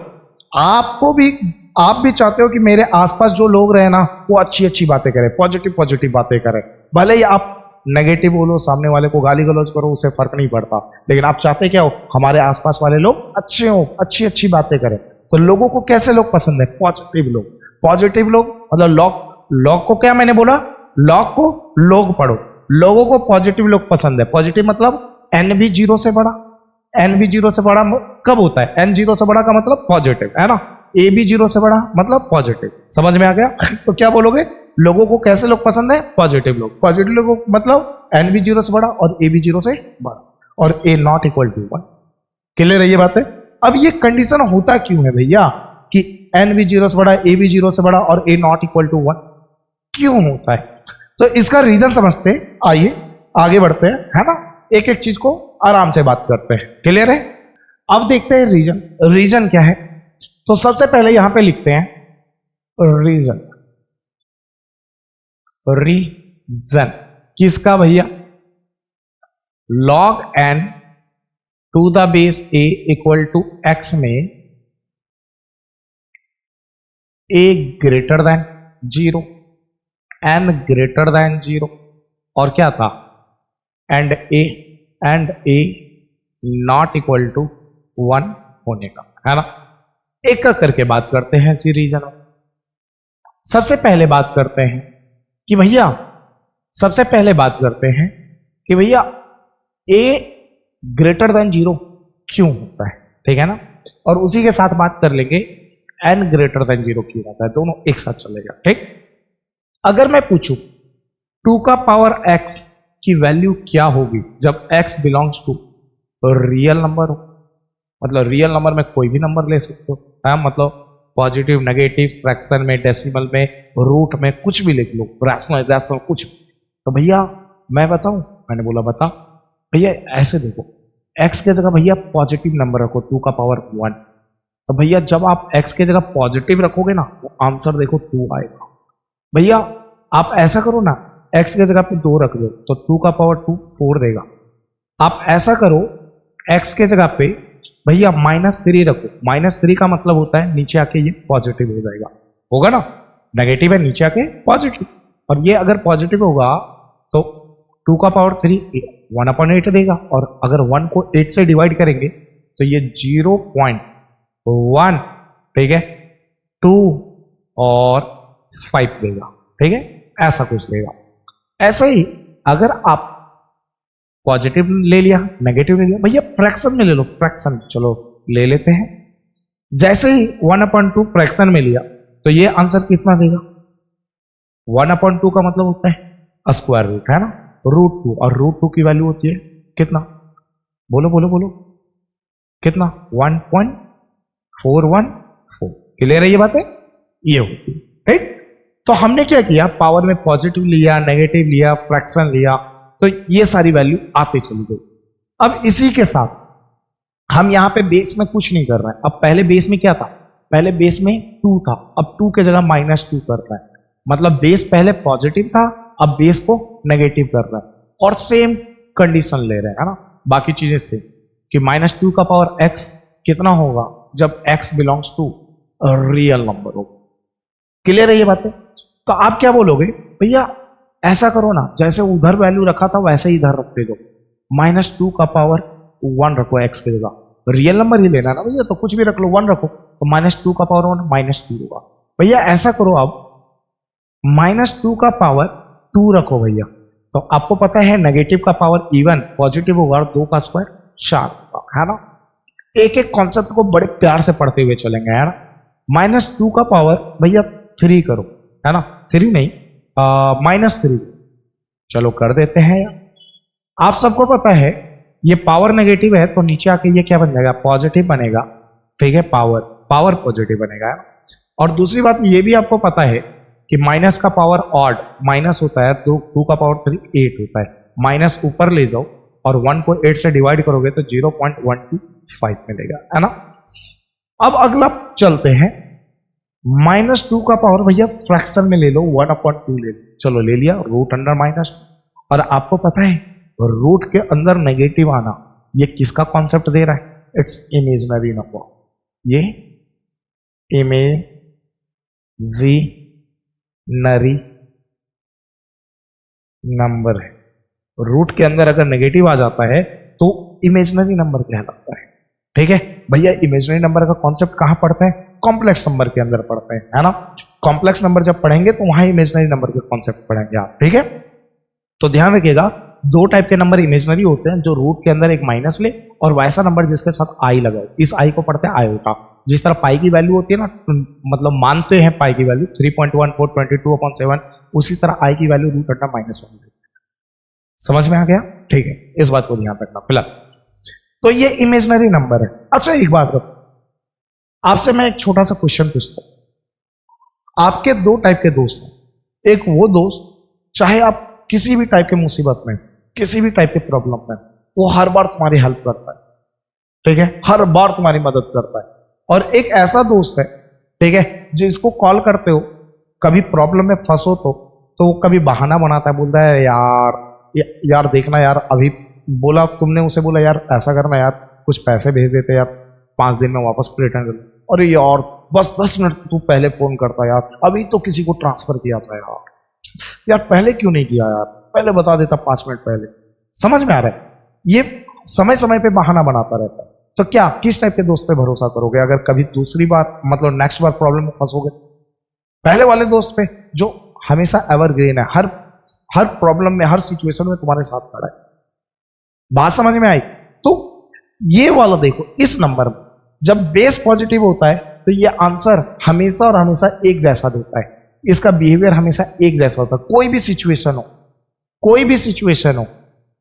S2: आपको भी, आप भी चाहते हो कि मेरे आसपास जो लोग रहे ना, वो अच्छी अच्छी बातें करें, पॉजिटिव बातें करें। भले ही आप नेगेटिव बोलो, सामने वाले को गाली गलौज करो, उसे फर्क नहीं पड़ता, लेकिन आप चाहते क्या हो? हमारे आसपास वाले लोग अच्छे हो, अच्छी अच्छी बातें करें। तो लोगों को कैसे लोग पसंद है? पॉजिटिव लोग। पॉजिटिव लोग मतलब लॉग को क्या मैंने बोला? लॉग को लोग पढ़ो। लोगों को पॉजिटिव लोग पसंद है। पॉजिटिव मतलब n भी 0 से बड़ा, n भी 0 से बड़ा कब होता है? n 0 से बड़ा का मतलब पॉजिटिव, है ना। a भी 0 से बड़ा मतलब पॉजिटिव। समझ में आ गया? तो क्या बोलोगे? लोगों को कैसे लोग पसंद है? पॉजिटिव लोग। पॉजिटिव लोगों मतलब n भी 0 से बड़ा और a भी 0 से बड़ा और a not equal to 1। Clear है ये बात है? अब ये कंडीशन होता क्यों है भैया कि n भी 0 से बड़ा, a भी 0 से बड़ा और a नॉट इक्वल टू 1? क्यों होता है? तो इसका रीजन समझते हैं, आइए आगे बढ़ते हैं, है ना। एक एक चीज को आराम से बात करते हैं। क्लियर है? अब देखते हैं रीजन। रीजन क्या है? तो सबसे पहले यहां पे लिखते हैं रीजन। रीजन किसका भैया? log n to the base a equal to x में a greater than 0, n greater than 0, और क्या था? And a not equal to 1 होने का, है ना। एक एक करके बात करते हैं इसी रीजन में। सबसे पहले बात करते हैं कि भैया a ग्रेटर देन 0 क्यों होता है, ठीक है ना। और उसी के साथ बात कर लेंगे n ग्रेटर देन 0 क्यों होता है, दोनों एक साथ चलेगा, ठीक। अगर मैं पूछूं 2 का पावर x की वैल्यू क्या होगी जब x belongs to real number हो, मतलब रियल नंबर में कोई भी नंबर ले सकते हो, है, मतलब पॉजिटिव, नेगेटिव, फ्रैक्शन में, डेसिमल में, रूट में, कुछ भी लिख लो, रैशनल कुछ भी। तो भैया मैं बताऊं, मैंने बोला बता। भैया ऐसे देखो, x के जगह भैया पॉजिटिव नंबर रखो 2 का पावर 1। तो भैया जब आप x के जगह पॉजिटिव रखोगे ना, तो आंसर देखो 2 आएगा। भैया आप ऐसा करो ना, x के जगह पे 2 रख दो तो 2 का पावर 2 4 देगा। आप ऐसा करो, x के जगह पे भैया -3 रखो। -3 का मतलब होता है नीचे आके ये पॉजिटिव हो जाएगा, होगा ना। नेगेटिव है, नीचे आके पॉजिटिव, और ये अगर पॉजिटिव होगा तो 2 का पावर 3 1/8 देगा, और अगर 1 को 8 से डिवाइड करेंगे तो ये 0.1, ठीक है, 2 और 5 देगा, ठीक है, ऐसा कुछ देगा। ऐसा ही अगर आप पॉजिटिव ले लिया, नेगेटिव ले लिया, भैया फ्रैक्शन में ले लो, फ्रैक्शन चलो ले लेते हैं। जैसे ही 1/2 फ्रैक्शन में लिया तो ये आंसर कितना देगा? 1/2 का मतलब होता है स्क्वायर रूट, है ना, √2, और √2 की वैल्यू होती है कितना? बोलो बोलो बोलो, कितना? 1.414। क्लियर है ये बात है? ये होती है, ठीक। तो हमने क्या किया, पावर में पॉजिटिव लिया, नेगेटिव लिया, फ्रैक्शन लिया, तो ये सारी वैल्यू आते चली गई। अब इसी के साथ हम यहां पे बेस में कुछ नहीं कर रहे हैं। अब पहले बेस में क्या था? पहले बेस में 2 था, अब 2 के जगह -2 कर रहा है, मतलब बेस पहले पॉजिटिव था, अब बेस को नेगेटिव कर रहा है, और सेम कंडीशन ले रहे हैं, है ना, बाकी चीजें से कि -2 का पावर x कितना होगा जब x belongs to real number हो। क्लियर है ये बातें? तो आप क्या बोलोगे, भैया ऐसा करो ना, जैसे उधर वैल्यू रखा था वैसे ही इधर रखते दो, -2 का पावर 1 रखो x की जगह, रियल नंबर ही लेना ना भैया, तो कुछ भी रख लो, 1 रखो, तो -2 का पावर 1 -2 होगा। भैया ऐसा करो, अब -2 का पावर 2 रखो भैया, तो आपको पता है नेगेटिव का पावर इवन, पॉजिटिव होगा, और 2 का स्क्वायर 4 होगा, है ना। एक एक कॉन्सेप्ट को बड़े प्यार से पढ़ते हुए चलेंगे, है ना। -2 का पावर भैया 3 करो, है ना, 3 नहीं, -3 चलो कर देते हैं। आप सबको पता है ये पावर नेगेटिव है तो नीचे आके ये क्या बन जाएगा, पॉजिटिव बनेगा, ठीक है, पावर पॉजिटिव बनेगा। और दूसरी बात ये भी आपको पता है कि माइनस का पावर ऑड माइनस होता है तो 2 का पावर 3 8 होता है, माइनस ऊपर ले जाओ और 1 को 8 से डिवाइड करोगे तो 0.125 मिलेगा, है ना। अब अगला चलते हैं, -2 का पावर भैया फ्रैक्शन में ले लो, 1/2 ले लो, चलो ले लिया, रूट अंडर -2। और आपको पता है रूट के अंदर नेगेटिव आना ये किसका कॉन्सेप्ट दे रहा है, इट्स इमेजिनरी नंबर, ये इमेजिनरी नंबर है। रूट के अंदर अगर नेगेटिव आ जाता है तो इमेजिनरी नंबर कहलाता है, ठीक है भैया। इमेजिनरी नंबर का कॉन्सेप्ट कहां पढ़ते हैं, कॉम्प्लेक्स नंबर के अंदर पढ़ते हैं, है ना। कॉम्प्लेक्स नंबर जब पढ़ेंगे तो वहां इमेजिनरी नंबर के कॉन्सेप्ट पढ़ेंगे आप, ठीक है। तो ध्यान रखिएगा, 2 टाइप के नंबर इमेजिनरी होते हैं, जो रूट के अंदर एक माइनस ले और वैसा नंबर जिसके साथ आई लगाओ, इस आई को पढ़ते हैं आयोटा। जिस तरह पाई की वैल्यू होती है ना, मतलब मानते हैं पाई की वैल्यू 3.1422/7, उसी तरह आई की वैल्यू रूट अंडर -1। समझ में आ गया, ठीक है, इस बात को ध्यान रखना फिलहाल। तो ये इमेजिनरी नंबर है। अच्छा एक बात रखो, आपसे मैं एक छोटा सा क्वेश्चन पूछता हूं, आपके 2 टाइप के दोस्त हैं, एक वो दोस्त चाहे आप किसी भी टाइप के मुसीबत में, किसी भी टाइप के प्रॉब्लम में, वो हर बार तुम्हारी हेल्प करता है, ठीक है, हर बार तुम्हारी मदद करता है। और एक ऐसा दोस्त है, ठीक है, जिसको कॉल करते हो, कभी प्रॉब्लम में फंसो तो वो कभी बहाना बनाता है, बोलता है यार देखना यार, अभी बोला तुमने उसे बोला यार ऐसा करना यार, कुछ पैसे भेज देते यार, 5 दिन में वापस रिटर्न कर दो। अरे यार बस 10 मिनट तू पहले फोन करता यार, अभी तो किसी को ट्रांसफर किया था यार पहले क्यों नहीं किया यार, पहले बता देता 5 मिनट पहले। समझ में आ रहा है, ये समय समय पे बहाना बनाता रहता है। तो क्या किस टाइप के दोस्त पे भरोसा करोगे अगर कभी दूसरी बार, मतलब नेक्स्ट बार प्रॉब्लम में फंसोगे? पहले वाले दोस्त पे जो हमेशा एवरग्रीन है, हर प्रॉब्लम में, हर सिचुएशन में तुम्हारे साथ खड़ा है। बात समझ में आई? तो ये वाला देखो, इस नंबर में जब बेस पॉजिटिव होता है तो ये आंसर हमेशा और हमेशा एक जैसा देता है, इसका बिहेवियर हमेशा एक जैसा होता है। कोई भी सिचुएशन हो,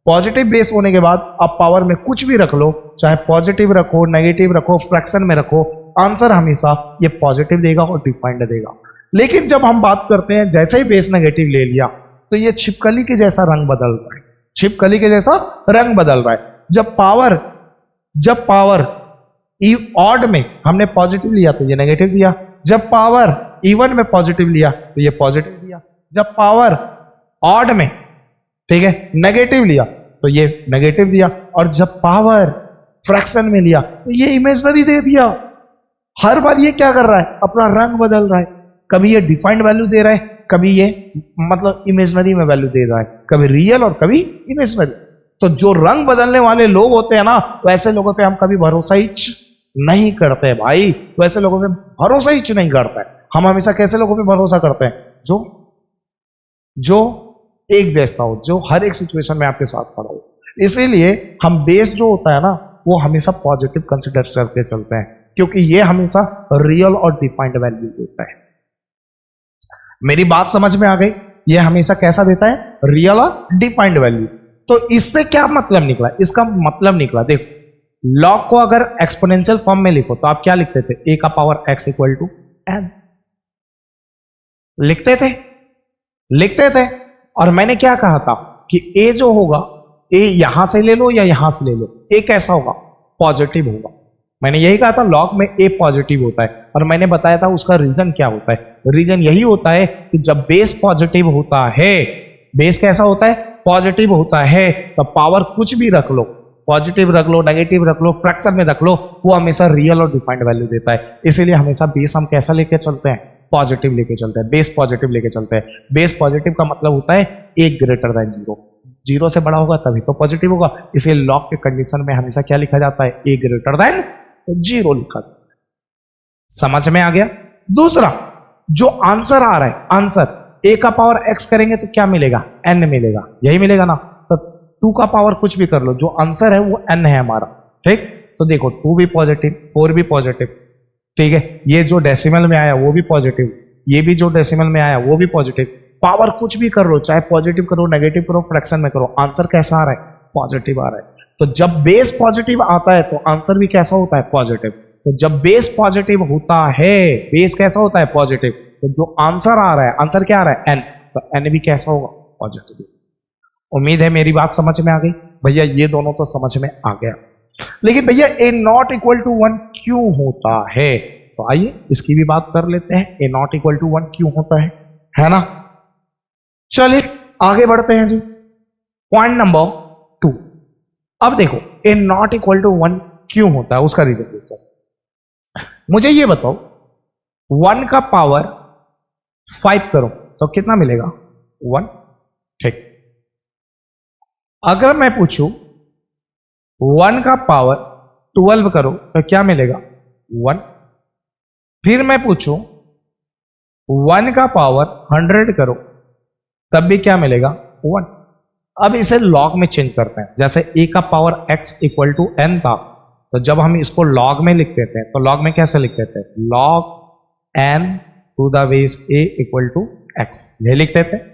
S2: पॉजिटिव बेस होने के बाद आप पावर में कुछ भी रख लो, चाहे पॉजिटिव रखो, नेगेटिव रखो, फ्रैक्शन में रखो, आंसर हमेशा ये पॉजिटिव देगा और डिफाइंड देगा। लेकिन जब हम बात करते हैं जैसे ही बेस नेगेटिव ले लिया तो ये छिपकली के जैसा रंग बदल रहा है, छिपकली के जैसा रंग बदल रहा है। जब पावर ऑड में हमने पॉजिटिव लिया तो ये नेगेटिव दिया, जब पावर इवन में पॉजिटिव लिया तो ये पॉजिटिव दिया, जब पावर ऑड में, ठीक है, नेगेटिव लिया तो ये नेगेटिव दिया, और जब पावर फ्रैक्शन में लिया तो ये इमेजिनरी दे दिया। हर बार ये क्या कर रहा है, अपना रंग बदल रहा है। कभी ये डिफाइंड वैल्यू दे रहा है, कभी ये मतलब इमेजिनरी में वैल्यू दे रहा है, कभी रियल और कभी इमेजिनरी। तो जो रंग बदलने वाले लोग होते हैं ना, वैसे लोगों पे हम कभी भरोसा ही नहीं करते भाई, वैसे लोगों पे भरोसा ही नहीं करता है। हम हमेशा कैसे लोगों पे भरोसा करते हैं, जो एक जैसा हो, जो हर एक सिचुएशन में आपके साथ खड़ा हो। इसीलिए हम बेस जो होता है ना, वो हमेशा पॉजिटिव कंसिडर करके चलते हैं, क्योंकि ये हमेशा रियल और डिफाइंड वैल्यू देता है। मेरी बात समझ में आ गई? ये हमेशा कैसा देता है, रियल और डिफाइंड वैल्यू। तो इससे क्या मतलब निकला, इसका मतलब निकला, देखो लॉग को अगर एक्सपोनेंशियल फॉर्म में लिखो तो आप क्या लिखते थे, a का power x equal to n लिखते थे। और मैंने क्या कहा था कि a जो होगा, a यहां से ले लो या यहां से ले लो, a कैसा होगा, पॉजिटिव होगा। मैंने यही कहा था लॉग में a पॉजिटिव होता है, और मैंने बताया था उसका रीजन क्या होता है। रीजन यही होता है कि जब बेस पॉजिटिव होता है, बेस कैसा होता है, पॉजिटिव होता है, तो पावर कुछ भी रख लो, पॉजिटिव रख लो, नेगेटिव रख लो, फ्रैक्शन में रख लो, वो हमेशा रियल और डिफाइंड वैल्यू देता है। इसीलिए हमेशा बेस हम कैसा लेके चलते हैं, पॉजिटिव लेके चलते हैं, बेस पॉजिटिव लेके चलते हैं। बेस पॉजिटिव का मतलब होता है a ग्रेटर देन 0, 0 से बड़ा होगा तभी तो पॉजिटिव होगा। इसलिए लॉग के कंडीशन में हमेशा क्या लिखा जाता है, a ग्रेटर देन 0 लिखा जाता है। समझ में आ गया? दूसरा जो आंसर आ रहा है, आंसर a का पावर x करेंगे तो क्या मिलेगा, n मिलेगा, यही मिलेगा ना। तो 2 का पावर कुछ भी कर लो, जो आंसर है वो n है हमारा, ठीक। तो देखो 2 भी पॉजिटिव, 4 भी पॉजिटिव, ठीक है, ये जो डेसिमल में आया वो भी पॉजिटिव, ये भी जो डेसिमल में आया वो भी पॉजिटिव। पावर कुछ भी कर लो, चाहे पॉजिटिव करो, नेगेटिव करो, फ्रैक्शन में करो, आंसर कैसा आ रहा है, पॉजिटिव आ रहा है। तो जब बेस पॉजिटिव आता है तो आंसर भी कैसा होता है? पॉजिटिव। तो जब बेस पॉजिटिव होता है, बेस कैसा होता है? पॉजिटिव। तो जो आंसर आ रहा है, आंसर क्या आ रहा है? एन, तो एन भी कैसा होगा? पॉजिटिव। उम्मीद है मेरी बात समझ में आ गई भैया, ये दोनों तो समझ में आ गया। लेकिन भैया ए नॉट इक्वल टू 1 क्यों होता है? तो आइए इसकी भी बात कर लेते हैं, ए नॉट इक्वल टू 1 क्यों होता है ना। चलिए आगे बढ़ते हैं जी। Point number 2। अब देखो ए नॉट इक्वल टू 1 क्यों होता है, उसका रीजन देखते हैं। मुझे ये बताओ 1 का पावर 5 करो तो कितना मिलेगा? 1। ठीक। अगर मैं पूछूं 1 का पावर 12 करो तो क्या मिलेगा? 1। फिर मैं पूछूं 1 का पावर 100 करो तब भी क्या मिलेगा? 1। अब इसे लॉग में चेंज करते हैं। जैसे a का power x equal to n था, तो जब हम इसको लॉग में लिख देते हैं तो लॉग में कैसे लिख देते हैं? Log n to the base a equal to x, ये लिख देते हैं।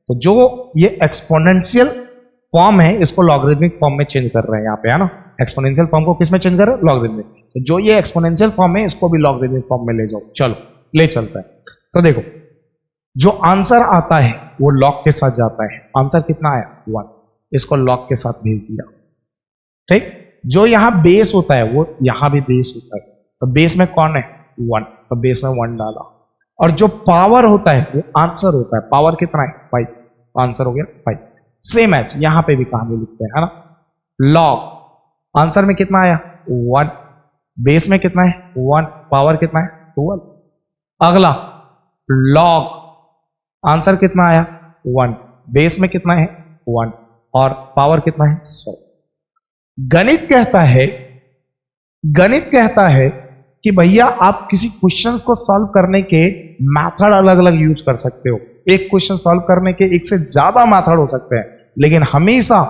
S2: तो जो ये एक्सपोनेंशियल फॉर्म है इसको लॉगरिथमिक फॉर्म में चेंज कर रहे हैं यहाँ पे, है ना। एक्सपोनेंशियल फॉर्म को किस में चेंज कर रहे हैं? लॉगरिथमिक। तो जो ये एक्सपोनेंशियल फॉर्म है इसको भी लॉगरिथमिक फॉर्म में ले जाओ। चलो ले चलता है। तो देखो जो आंसर आता है वो लॉग के साथ जाता है। आंसर कितना आया? 1। इसको लॉग के साथ भेज दिया। ठीक। जो यहां बेस होता है वो यहां भी बेस होता है, तो बेस में कौन है? 1, तो बेस में 1 डाला। और जो पावर होता है वो आंसर होता है। पावर कितना है? 5, तो आंसर हो गया 5। सेम एच यहां पे भी कहानी लिखते हैं, है ना। लॉग आंसर में कितना आया? 1। बेस में कितना है? 1। पावर कितना है? 12। अगला लॉग आंसर कितना आया? 1। बेस में कितना है? 1। और पावर कितना है? 100। गणित कहता है कि भैया आप किसी क्वेश्चन को सॉल्व करने के मेथड अलग अलग यूज कर सकते हो। एक क्वेश्चन सॉल्व करने के एक से ज्यादा मेथड हो सकते हैं, लेकिन हमेशा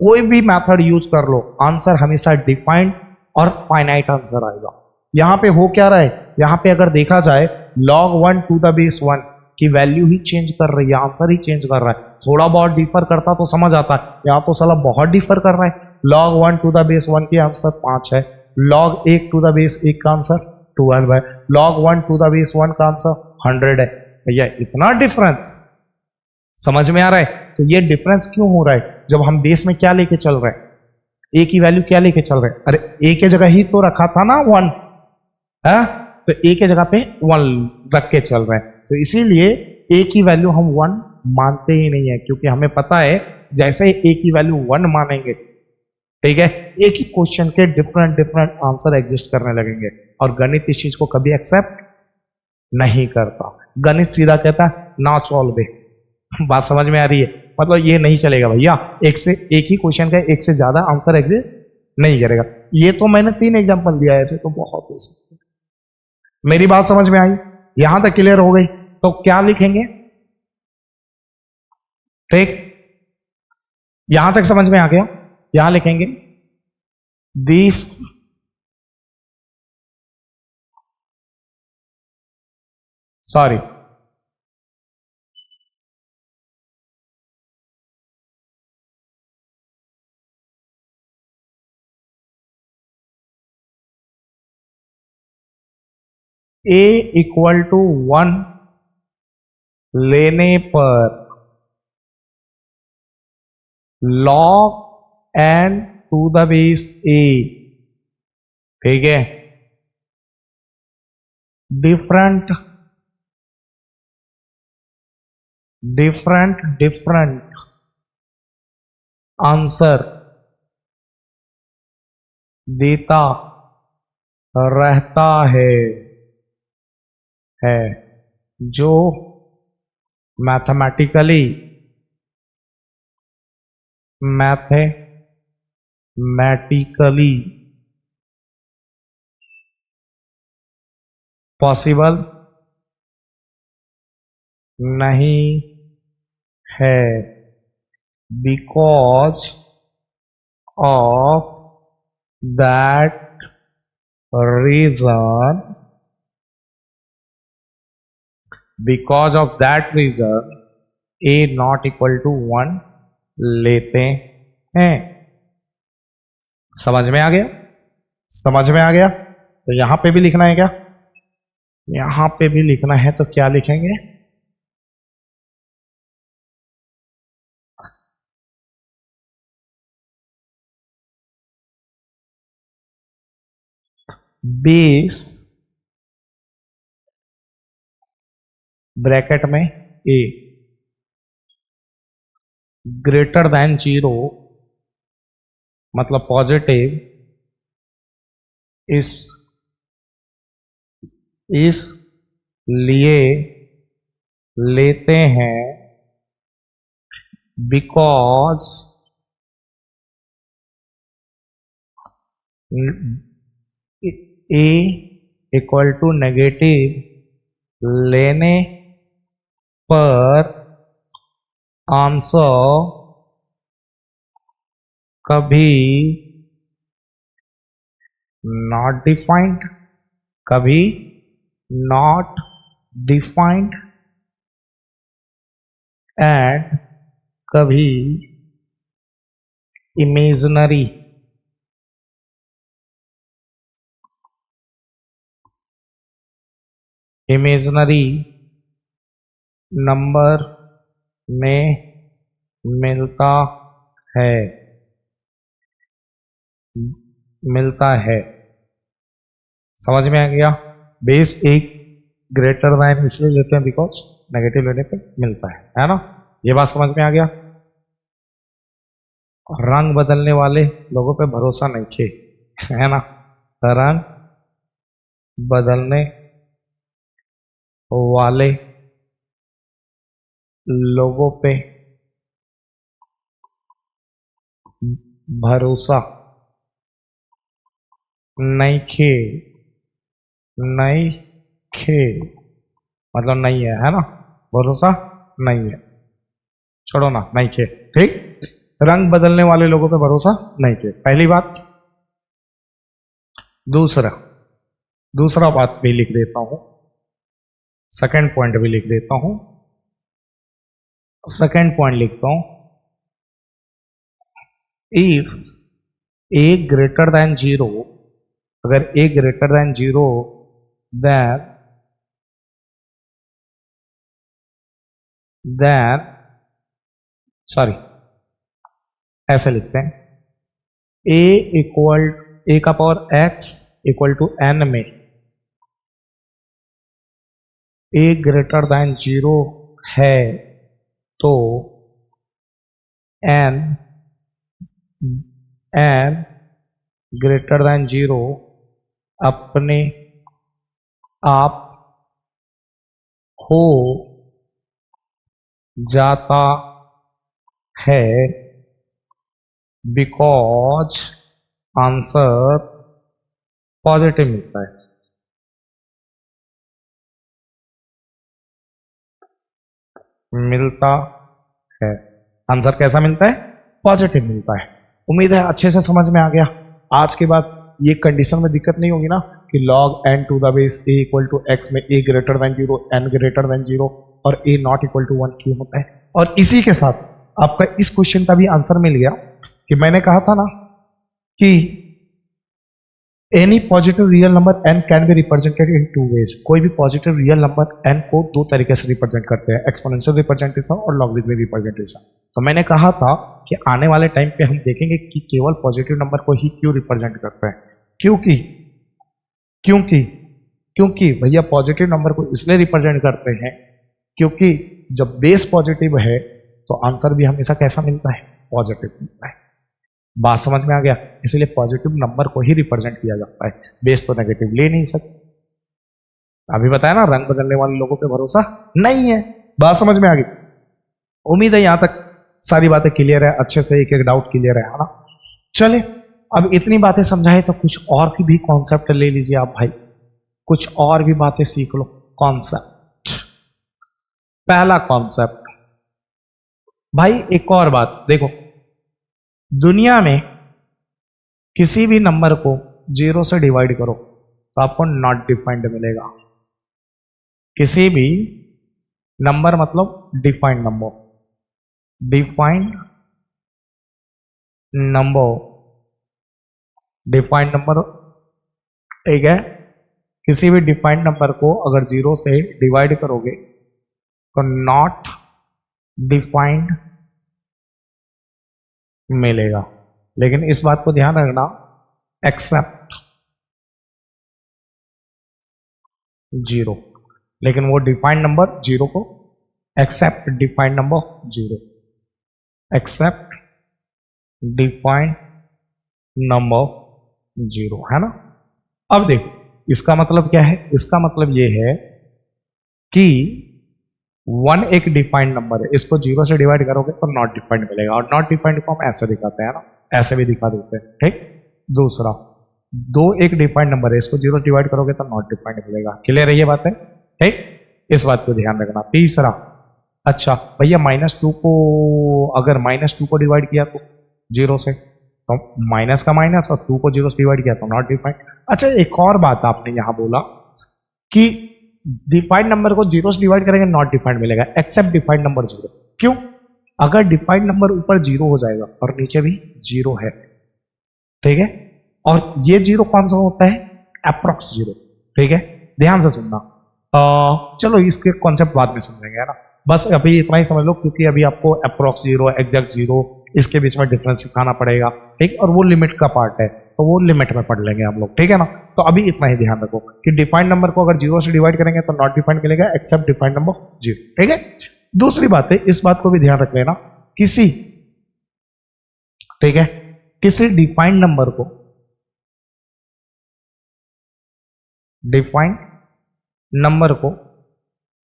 S2: कोई भी मेथड यूज कर लो, आंसर हमेशा डिफाइंड और फाइनाइट आंसर आएगा। यहां पे हो क्या रहा है? यहां पे अगर देखा जाए log 1 टू द बेस 1 की वैल्यू ही चेंज कर रही है, आंसर ही चेंज कर रहा है। थोड़ा बहुत डिफर करता तो समझ आता है, यहां तो साला बहुत डिफर कर रहा है। log 1 टू द बेस 1 की आंसर 5 है, log 1 टू द बेस 1 का आंसर 12 है, log 1 टू द बेस 1 का आंसर 100 है। भैया इतना डिफरेंस समझ में आ रहा है? तो ये डिफरेंस क्यों हो रहा है? जब हम बेस में क्या लेके चल रहे हैं? ए की वैल्यू क्या लेके चल रहे हैं? अरे ए के जगह ही तो रखा था ना 1, है? तो ए के जगह पे 1 रख के चल रहे हैं। तो इसीलिए ए की वैल्यू हम 1 मानते ही नहीं है, क्योंकि हमें पता है जैसे ए की वैल्यू 1 मानेंगे, ठीक है, एक ही क्वेश्चन के डिफरेंट डिफरेंट आंसर एग्जिस्ट करने लगेंगे। और गणित इस चीज को कभी एक्सेप्ट नहीं करता। गणित सीधा कहता है ना चॉल बे। बात समझ में आ रही है? मतलब ये नहीं चलेगा भैया, एक ही क्वेश्चन का एक से ज्यादा आंसर एग्जिस्ट नहीं करेगा। ये तो मैंने 3 एग्जांपल दिया है, ऐसे तो बहुत हो सकते। मेरी बात समझ में आई? यहां तक क्लियर हो गई? तो क्या लिखेंगे? ठीक, यहां तक समझ में आ गया? यहां लिखेंगे this sorry a equal to 1 लेने पर log n to the base a, ठीक है, डिफरेंट डिफरेंट डिफरेंट आंसर देता रहता है जो मैथमेटिकली पॉसिबल नहीं है, because of that reason a not equal to 1 लेते हैं। समझ में आ गया? समझ में आ गया? तो यहां पे भी लिखना है क्या? यहां पे भी लिखना है तो क्या लिखेंगे? बेस ब्रैकेट में ए ग्रेटर देन 0 मतलब पॉजिटिव इस लिए लेते हैं because a equal to negative लेने पर आंसर कभी नॉट डिफाइंड, कभी नॉट डिफाइंड एंड कभी इमेजिनरी। इमेजिनरी नंबर में मिलता है, मिलता है। समझ में आ गया? बेस एक ग्रेटर देन इसलिए लेते हैं बिकॉज नेगेटिव लेने पे मिलता है ना? ये बात समझ में आ गया? रंग बदलने वाले लोगों पे भरोसा नहीं थे, है ना? रंग बदलने वाले लोगों पे भरोसा नहीं खे, नहीं खे मतलब नहीं है ना? भरोसा नहीं है, छोड़ो ना, नहीं खे। ठीक, रंग बदलने वाले लोगों पे भरोसा नहीं खे, पहली बात। दूसरा बात भी लिख देता हूं, सेकंड पॉइंट भी लिख देता हूं। सेकंड पॉइंट लिखता हूं, इफ ए ग्रेटर देन 0, अगर a greater than 0 then sorry ऐसे लिखते हैं, ए का power x equal to n में ए ग्रेटर देन 0 है तो n ग्रेटर देन 0 अपने आप हो जाता है बिकॉज आंसर पॉजिटिव मिलता है। मिलता है, आंसर कैसा मिलता है? पॉजिटिव मिलता है। उम्मीद है अच्छे से समझ में आ गया। आज के बाद ये कंडीशन में दिक्कत नहीं होगी ना कि log n to the base a equal to x में a greater than 0, n greater than 0 और a नॉट इक्वल टू 1 क्यों होता है। और इसी के साथ आपका इस क्वेश्चन का भी आंसर मिल गया कि मैंने कहा था ना कि any positive real number n can be represented in two ways. कोई भी पॉजिटिव रियल नंबर n को दो तरीके से रिप्रेजेंट करते हैं, एक्सपोनेंशियल रिप्रेजेंटेशन और लॉगरिथमिक रिप्रेजेंटेशन। तो मैंने कहा था कि आने वाले टाइम पे हम देखेंगे कि केवल पॉजिटिव नंबर को ही क्यों रिप्रेजेंट करते हैं। क्योंकि क्योंकि क्योंकि भैया पॉजिटिव नंबर को इसलिए रिप्रेजेंट करते हैं क्योंकि जब बेस पॉजिटिव है तो आंसर भी हमेशा कैसा मिलता है? पॉजिटिव मिलता है। बात समझ में आ गया? इसलिए पॉजिटिव नंबर को ही रिप्रेजेंट किया जाता है, बेस तो नेगेटिव ले नहीं सकते। अभी बताया ना, रंग बदलने वाले लोगों पे भरोसा नहीं है। बात समझ में आ गई? उम्मीद है यहां तक सारी बातें क्लियर है, अच्छे से एक एक डाउट क्लियर है ना? चले, अब इतनी बातें समझाए तो कुछ और की भी कॉन्सेप्ट ले लीजिए आप भाई, कुछ और भी बातें सीख लो। कॉन्सेप्ट, पहला कॉन्सेप्ट भाई, एक और बात देखो, दुनिया में किसी भी नंबर को 0 से डिवाइड करो तो आपको नॉट डिफाइंड मिलेगा। किसी भी नंबर मतलब defined number, defined number defined number, ठीक है, किसी भी डिफाइंड नंबर को अगर 0 से डिवाइड करोगे तो नॉट डिफाइंड मिलेगा। लेकिन इस बात को ध्यान रखना, एक्सेप्ट 0, लेकिन वो डिफाइंड नंबर 0 को, except defined number 0, except defined number 0, है ना। अब देखो इसका मतलब क्या है, इसका मतलब ये है कि 1 एक डिफाइंड नंबर है, इसको 0 से डिवाइड करोगे तो नॉट डिफाइंड मिलेगा, और नॉट डिफाइंड को हम ऐसे दिखाते हैं ना, ऐसे भी दिखा देते हैं, ठीक। दूसरा 2 एक डिफाइंड नंबर है, इसको 0 से डिवाइड करोगे तो नॉट डिफाइंड मिलेगा। क्लियर है ये बात है, ठीक, इस बात को ध्यान रखना। तीसरा, अच्छा भैया -2 को अगर -2 को डिवाइड किया तो 0 से, तो माइनस का माइनस और 2 को 0 से डिवाइड किया तो नॉट डिफाइंड। अच्छा एक और बात आपने यहां बोला कि डिफाइंड नंबर को 0 से डिवाइड करेंगे नॉट डिफाइंड मिलेगा, एक्सेप्ट डिफाइंड नंबर 0। क्यों? अगर डिफाइंड नंबर ऊपर 0 हो जाएगा और नीचे भी 0 है, ठीक है, और ये 0 कौन सा होता है, अप्रॉक्स 0, ठीक है, ध्यान से सुनना। चलो इसके कॉन्सेप्ट बाद में समझेंगे, है ना, बस अभी इतना ही समझ लो, क्योंकि अभी आपको अप्रॉक्स 0, एग्जैक्ट 0, इसके बीच में डिफरेंस सिखाना पड़ेगा, ठीक, और वो लिमिट का पार्ट है, तो वो लिमिट में पढ़ लेंगे हम लोग, ठीक है ना। तो अभी इतना ही ध्यान रखो कि डिफाइंड नंबर को अगर 0 से डिवाइड करेंगे तो नॉट डिफाइंड मिलेगा, एक्सेप्ट डिफाइंड नंबर 0, ठीक है। दूसरी बात है, इस बात को भी ध्यान रख लेना, किसी, ठीक है, किसी डिफाइंड नंबर को, डिफाइंड नंबर को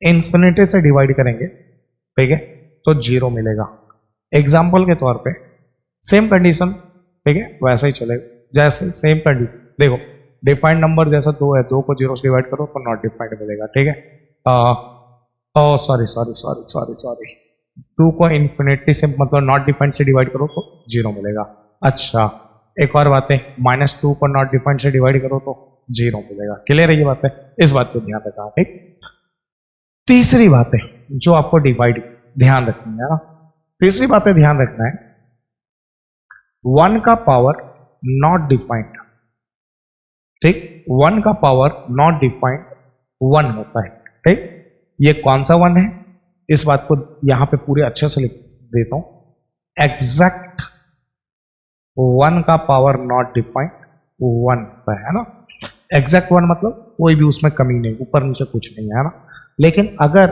S2: इंफिनिटी से डिवाइड करेंगे, ठीक है, तो 0 मिलेगा। एग्जाम्पल के तौर पे सेम कंडीशन, ठीक है, वैसा ही चलेगा, जैसे सेम कंडीशन देखो, डिफाइंड नंबर जैसा 2 है, 2 को 0 से डिवाइड करो तो नॉट डिफाइंड मिलेगा, ठीक है। Sorry sorry sorry sorry sorry 2 को इन्फिनिटी से मतलब नॉट डिफाइंड से डिवाइड करो तो 0 मिलेगा। अच्छा एक और बात है, -2 को नॉट डिफाइंड से डिवाइड करो तो 0 मिलेगा। क्लियर है ये बात है, इस बात को ध्यान रखना, ठीक। तीसरी बात है जो आपको डिवाइड ध्यान रखनी है ना, तीसरी बात है ध्यान रखना है, 1 का पावर नॉट डिफाइंड, ठीक, 1 का पावर नॉट डिफाइंड 1 होता है, ठीक। ये कौन सा 1 है, इस बात को यहां पे पूरे अच्छे से लिख देता हूं, एग्जैक्ट 1 का पावर नॉट डिफाइंड 1 होता है ना। एग्जैक्ट 1 मतलब कोई भी उसमें कमी नहीं, ऊपर नीचे कुछ नहीं है ना। लेकिन अगर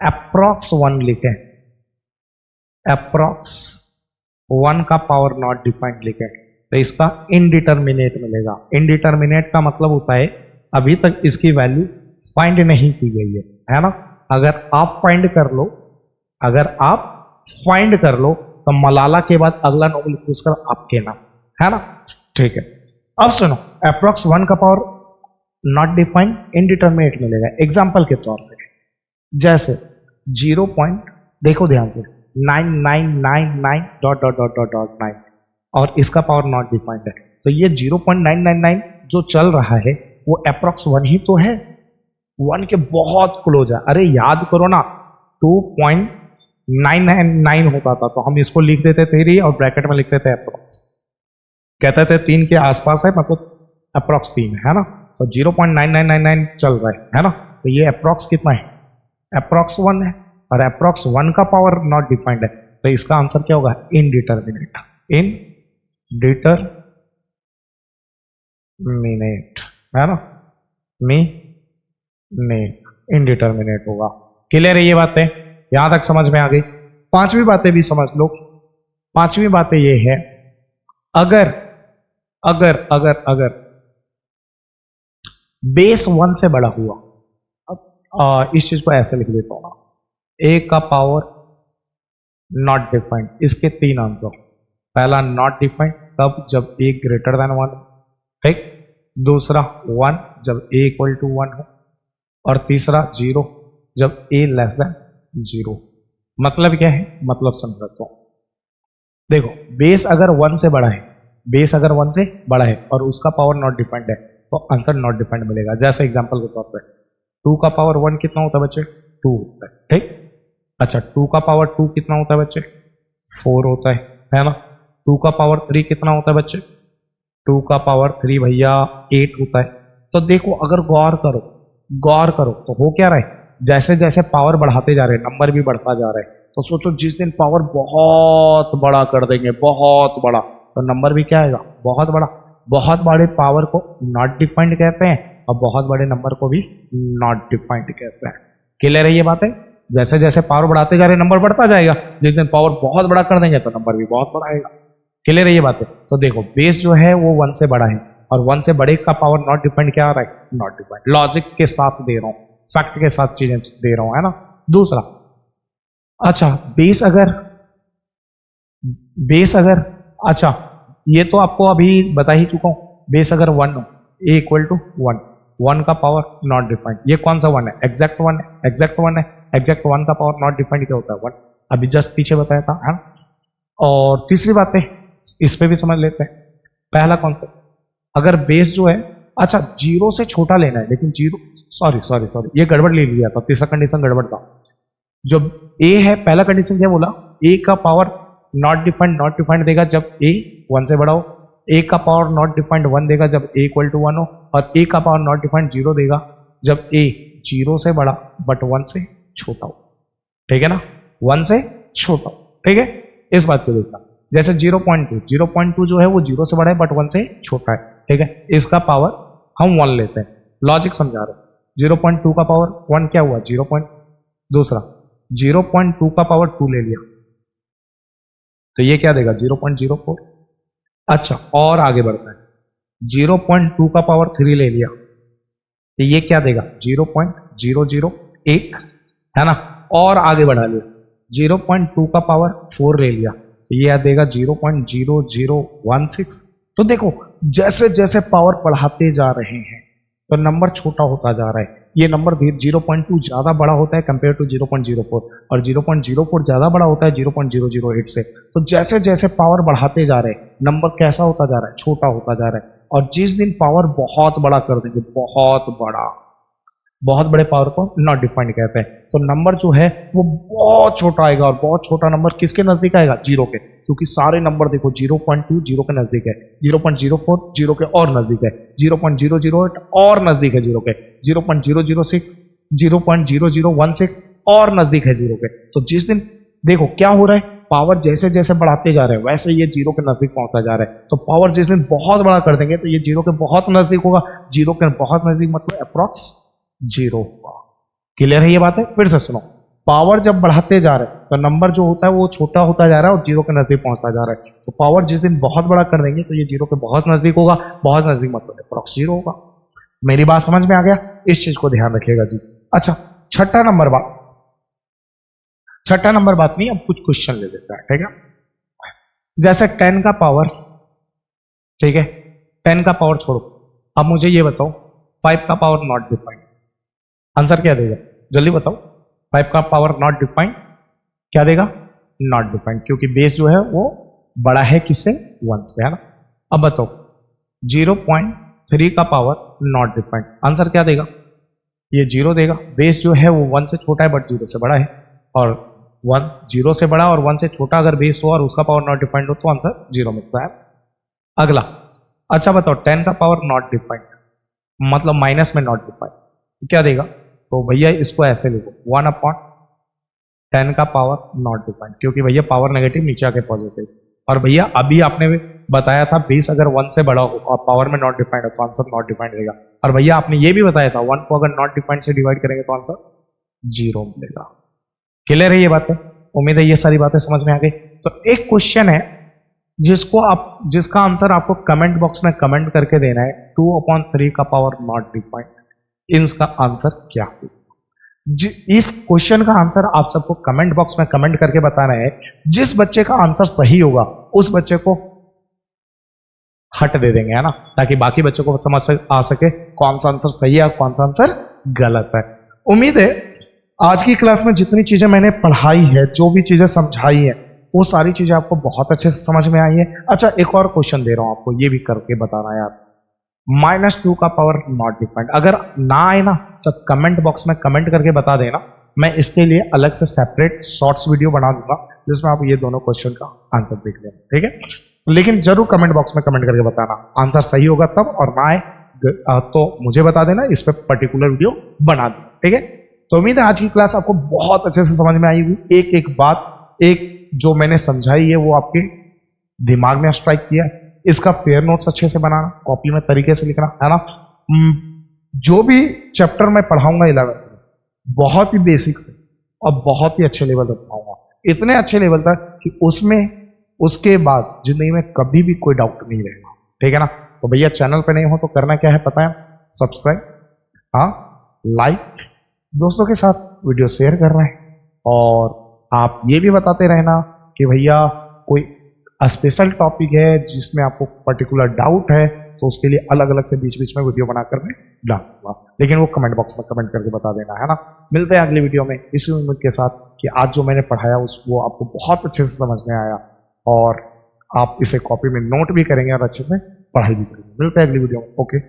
S2: अप्रॉक्स 1 लिखें, अप्रॉक्स 1 का पावर नॉट डिफाइंड लिखें तो इसका इनडिटर्मिनेट मिलेगा। इनडिटर्मिनेट का मतलब होता है अभी तक इसकी वैल्यू फाइंड नहीं की गई है ना। अगर आप फाइंड कर लो, अगर आप फाइंड कर लो तो मलाला के बाद अगला नॉबल पुरस्कार आपके नाम, है ना, ठीक है। अब सुनो, अप्रॉक्स 1 का पावर नॉट डिफाइंड इनडिटर्मिनेट मिलेगा। एग्जांपल के तौर पे जैसे 0 पॉइंट, देखो ध्यान से, 9999 dot dot dot dot dot 9 और इसका पावर नॉट डिफाइंड है, तो ये 0.999 जो चल रहा है वो अप्रॉक्स 1 ही तो है, 1 के बहुत क्लोज है। अरे याद करो ना, 2.999 होता था तो हम इसको लिख देते थे 3 और ब्रैकेट में लिखते थे अप्रॉक्स, कहते थे 3 के आसपास है, मतलब अप्रॉक्स 3 है ना। तो 0.9999 चल रहा है ना, तो ये अप्रॉक्स कितना है, अप्रॉक्स 1 है, और अप्रॉक्स 1 का पावर नॉट डिफाइंड है, तो इसका आंसर क्या होगा, इनडिटर्मिनेट, इनडिटर्मिनेट, है ना, इनडिटर्मिनेट होगा। क्लियर है ये बातें, यहां तक समझ में आ गई। पांचवी बातें भी समझ लो। पांचवी बातें ये है, अगर अगर अगर अगर बेस 1 से बड़ा हुआ, अब इस चीज को ऐसे लिख देता हूं ना, a का पावर नॉट डिफाइंड, इसके 3 आंसर। पहला नॉट डिफाइंड तब जब a ग्रेटर देन 1, ठीक। दूसरा 1 जब a इक्वल टू 1 हो, और तीसरा 0 जब a लेस देन 0। मतलब क्या है, मतलब समझता हूं, देखो बेस अगर 1 से बड़ा है, बेस अगर 1 से बड़ा है और उसका पावर नॉट डिफाइंड है तो आंसर नॉट डिफाइंड मिलेगा। जैसे एग्जांपल के तौर पे 2 का पावर 1 कितना होता है बच्चे, 2 होता है, ठीक। अच्छा 2 का पावर 2 कितना होता है बच्चे, 4 होता है ना। 2 का पावर 3 कितना होता है बच्चे, 2 का पावर 3 भैया 8 होता है। तो देखो अगर गौर करो तो हो क्या रहा है, जैसे जैसे पावर बढ़ाते जा रहे हैं नंबर भी बढ़ता जा रहा है। तो सोचो जिस दिन पावर बहुत बड़ा कर देंगे, बहुत बड़ा, तो नंबर भी क्या आएगा, बहुत बड़ा। बहुत बड़े पावर को नॉट डिफाइंड कहते हैं और बहुत बड़े नंबर को भी नॉट डिफाइंड कहते हैं। क्लियर है ये बात है? जैसे जैसे पावर बढ़ाते जा रहे नंबर बढ़ता जाएगा, जिस दिन पावर बहुत बड़ा कर देंगे तो नंबर भी बहुत बड़ा आएगा। क्लियर है ये बात है? तो देखो बेस जो है वो 1 से बड़ा है और 1 से बड़े का पावर नॉट डिफाइंड क्या आ रहा है, नॉट डिफाइंड। लॉजिक के साथ दे रहा हूं, फैक्ट के साथ चीजें दे रहा हूं, है ना। दूसरा, अच्छा बेस अगर अच्छा ये तो आपको अभी बता ही चुका हूं, बेस अगर 1 हो, ए इक्वल टू 1 का पावर नॉट डिफाइंड। ये कौन सा 1 है, एग्जैक्ट 1 है, एग्जैक्ट 1 है। एग्जैक्ट 1 का पावर नॉट डिफाइंड क्या होता है, 1। अभी जस्ट पीछे बताया था, है ना। और तीसरी बात है, इस पे भी समझ लेते हैं। पहला कॉन्सेप्ट, अगर बेस जो है, अच्छा 0 से छोटा लेना है, लेकिन 0 सॉरी ये गड़बड़ ले लिया था, तीसरा कंडीशन गड़बड़ था। जो ए है, पहला कंडीशन क्या बोला, ए का पावर नॉट डिफाइंड देगा जब ए 1 से बड़ा हो। ए का पावर नॉट डिफाइंड 1 देगा जब ए इक्वल टू 1 हो। और ए का पावर नॉट डिफाइंड 0 देगा जब ए 0 से बड़ा बट 1 से छोटा हो। ठीक है ना, 1 से छोटा हो। ठीक है, इस बात को देखना। जैसे 0.2 जो है वो 0 से बड़ा है बट 1 से छोटा है। ठीक है, इसका पावर हम 1 लेते हैं, लॉजिक समझा रहे हैं। 0.2 का पावर 1 क्या हुआ, 0. दूसरा 0.2 का पावर 2 ले लिया तो ये क्या देगा, 0.04। अच्छा और आगे बढ़ता है, 0.2 का पावर 3 ले लिया तो ये क्या देगा, 0.008, है ना। और आगे बढ़ा लिया, 0.2 का पावर 4 ले लिया तो ये देगा 0.0016। तो देखो जैसे जैसे पावर बढ़ाते जा रहे हैं तो नंबर छोटा होता जा रहा है। ये नंबर 0.2 ज्यादा बड़ा होता है कंपेयर टू 0.04 और 0.04 ज्यादा बड़ा होता है 0.008 से। तो जैसे जैसे पावर बढ़ाते जा रहे हैं नंबर कैसा होता जा रहा है, छोटा होता जा रहा है। और जिस दिन पावर बहुत बड़ा कर देंगे, बहुत बड़े पावर को नॉट डिफाइंड कहते हैं, तो नंबर जो है वो बहुत छोटा आएगा। और बहुत छोटा नंबर किसके नजदीक आएगा, 0 के, क्योंकि सारे नंबर देखो 0.2 0 के नजदीक है, 0.04 0 के और नजदीक है, 0.008 और नजदीक है 0 के, 0.006 0.0016 और नजदीक है 0 के। तो जिस दिन देखो क्या हो रहा है, पावर जैसे जैसे बढ़ाते जा रहे हैं वैसे ये 0 के नजदीक पहुंचता जा रहा है। तो पावर जिस दिन बहुत बड़ा कर देंगे तो ये 0 के बहुत नजदीक होगा। 0 के बहुत नजदीक मतलब अप्रॉक्स 0 होगा। क्लियर है ये बात है? फिर से सुनो, पावर जब बढ़ाते जा रहे हैं तो नंबर जो होता है वो छोटा होता जा रहा है और 0 के नजदीक पहुंचता जा रहा है। तो पावर जिस दिन बहुत बड़ा कर देंगे तो ये 0 के बहुत नजदीक होगा। बहुत नजदीक मतलब अप्रॉक्स 0 होगा। मेरी बात समझ में आ गया? इस चीज को ध्यान रखिएगा जी। अच्छा छठा नंबर बात नहीं, अब कुछ क्वेश्चन ले लेते हैं। ठीक है, जैसे 10 का पावर, ठीक है 10 का पावर छोड़ो, अब मुझे ये बताओ 5 का पावर नॉट डिफाइंड, आंसर क्या देगा, जल्दी बताओ। 5 का पावर नॉट डिफाइंड क्या देगा, नॉट डिफाइंड, क्योंकि बेस जो है वो बड़ा है किससे, 1 से, है ना। अब बताओ 0.3 का पावर नॉट डिफाइंड, आंसर क्या देगा, ये 0 देगा। बेस जो है वो 1 से छोटा है बट 0 से बड़ा है, और 1 0 से बड़ा और 1 से छोटा अगर बेस हो और उसका पावर नॉट डिफाइंड हो तो आंसर 0 मिलता है। अगला, अच्छा बताओ 10 का पावर नॉट डिफाइंड मतलब माइनस में नॉट डिफाइंड, क्या देगा, तो भैया इसको ऐसे लिखो 1/10 का पावर नॉट डिफाइंड, क्योंकि भैया पावर नेगेटिव नीचे आके पॉजिटिव। और भैया अभी आपने बताया था बेस अगर 1 से बड़ा हो और पावर में नॉट डिफाइंड हो तो आंसर नॉट डिफाइंड रहेगा। और भैया आपने ये भी बताया था 1 को अगर नॉट डिफाइंड से डिवाइड करेंगे तो आंसर 0 मिलेगा। क्लियर है ये बातें? उम्मीद है ये सारी बातें समझ में आ गई। तो एक क्वेश्चन है जिसका आंसर आपको कमेंट बॉक्स में कमेंट करके देना है, 2/3 का पावर नॉट डिफाइंड, इसका आंसर क्या होगा। इस क्वेश्चन का आंसर आप सबको कमेंट बॉक्स में कमेंट करके बताना है। जिस बच्चे का आंसर सही होगा उस बच्चे को हट दे देंगे, है ना, ताकि बाकी बच्चों को समझ आ सके कौन सा आंसर सही है कौन सा आंसर गलत है। उम्मीद है आज की क्लास में जितनी चीजें मैंने पढ़ाई है, जो भी चीजें समझाई है, वो सारी चीजें आपको बहुत अच्छे से समझ में आई है। अच्छा एक और क्वेश्चन दे रहा हूं आपको, ये भी करके बताना यार। -2 का पावर नॉट डिफाइंड अगर ना आए ना तो कमेंट बॉक्स में कमेंट करके बता देना, मैं इसके लिए अलग से सेपरेट शॉर्ट्स वीडियो बना दूंगा जिसमें आप ये दोनों क्वेश्चन का आंसर देख लेना। ठीक है, लेकिन जरूर कमेंट बॉक्स में कमेंट करके बताना, आंसर सही होगा तब, और ना आए तो मुझे बता देना, इस पे पर्टिकुलर वीडियो बना दो, ठीक है। तो उम्मीद है आज की क्लास आपको बहुत अच्छे से समझ में आई होगी, एक एक बात, एक जो मैंने समझाई है वो आपके दिमाग में स्ट्राइक किया है। इसका पेयर नोट्स अच्छे से बनाना, कॉपी में तरीके से लिखना, है ना। जो भी चैप्टर मैं पढ़ाऊंगा 11th में, बहुत ही बेसिक से और बहुत ही अच्छे लेवल तक पढ़ाऊंगा, इतने अच्छे लेवल तक कि उसमें उसके बाद जिंदगी में कभी भी कोई डाउट नहीं रहेगा, ठीक है ना। तो भैया चैनल पे नहीं हो तो करना क्या है पता है, सब्सक्राइब, हाँ, लाइक, दोस्तों के साथ वीडियो शेयर करना है, और आप ये भी बताते रहना कि भैया कोई स्पेशल टॉपिक है जिसमें आपको पर्टिकुलर डाउट है, तो उसके लिए अलग अलग से बीच बीच में वीडियो बनाकर मैं डालूंगा, लेकिन वो कमेंट बॉक्स में कमेंट करके बता देना, है ना। मिलते हैं अगली वीडियो में इसी उम्मीद के साथ कि आज जो मैंने पढ़ाया वो आपको बहुत अच्छे से समझ में आया, और आप इसे कॉपी में नोट भी करेंगे और अच्छे से पढ़ाई भी करेंगे। मिलते हैं अगली वीडियो में, ओके।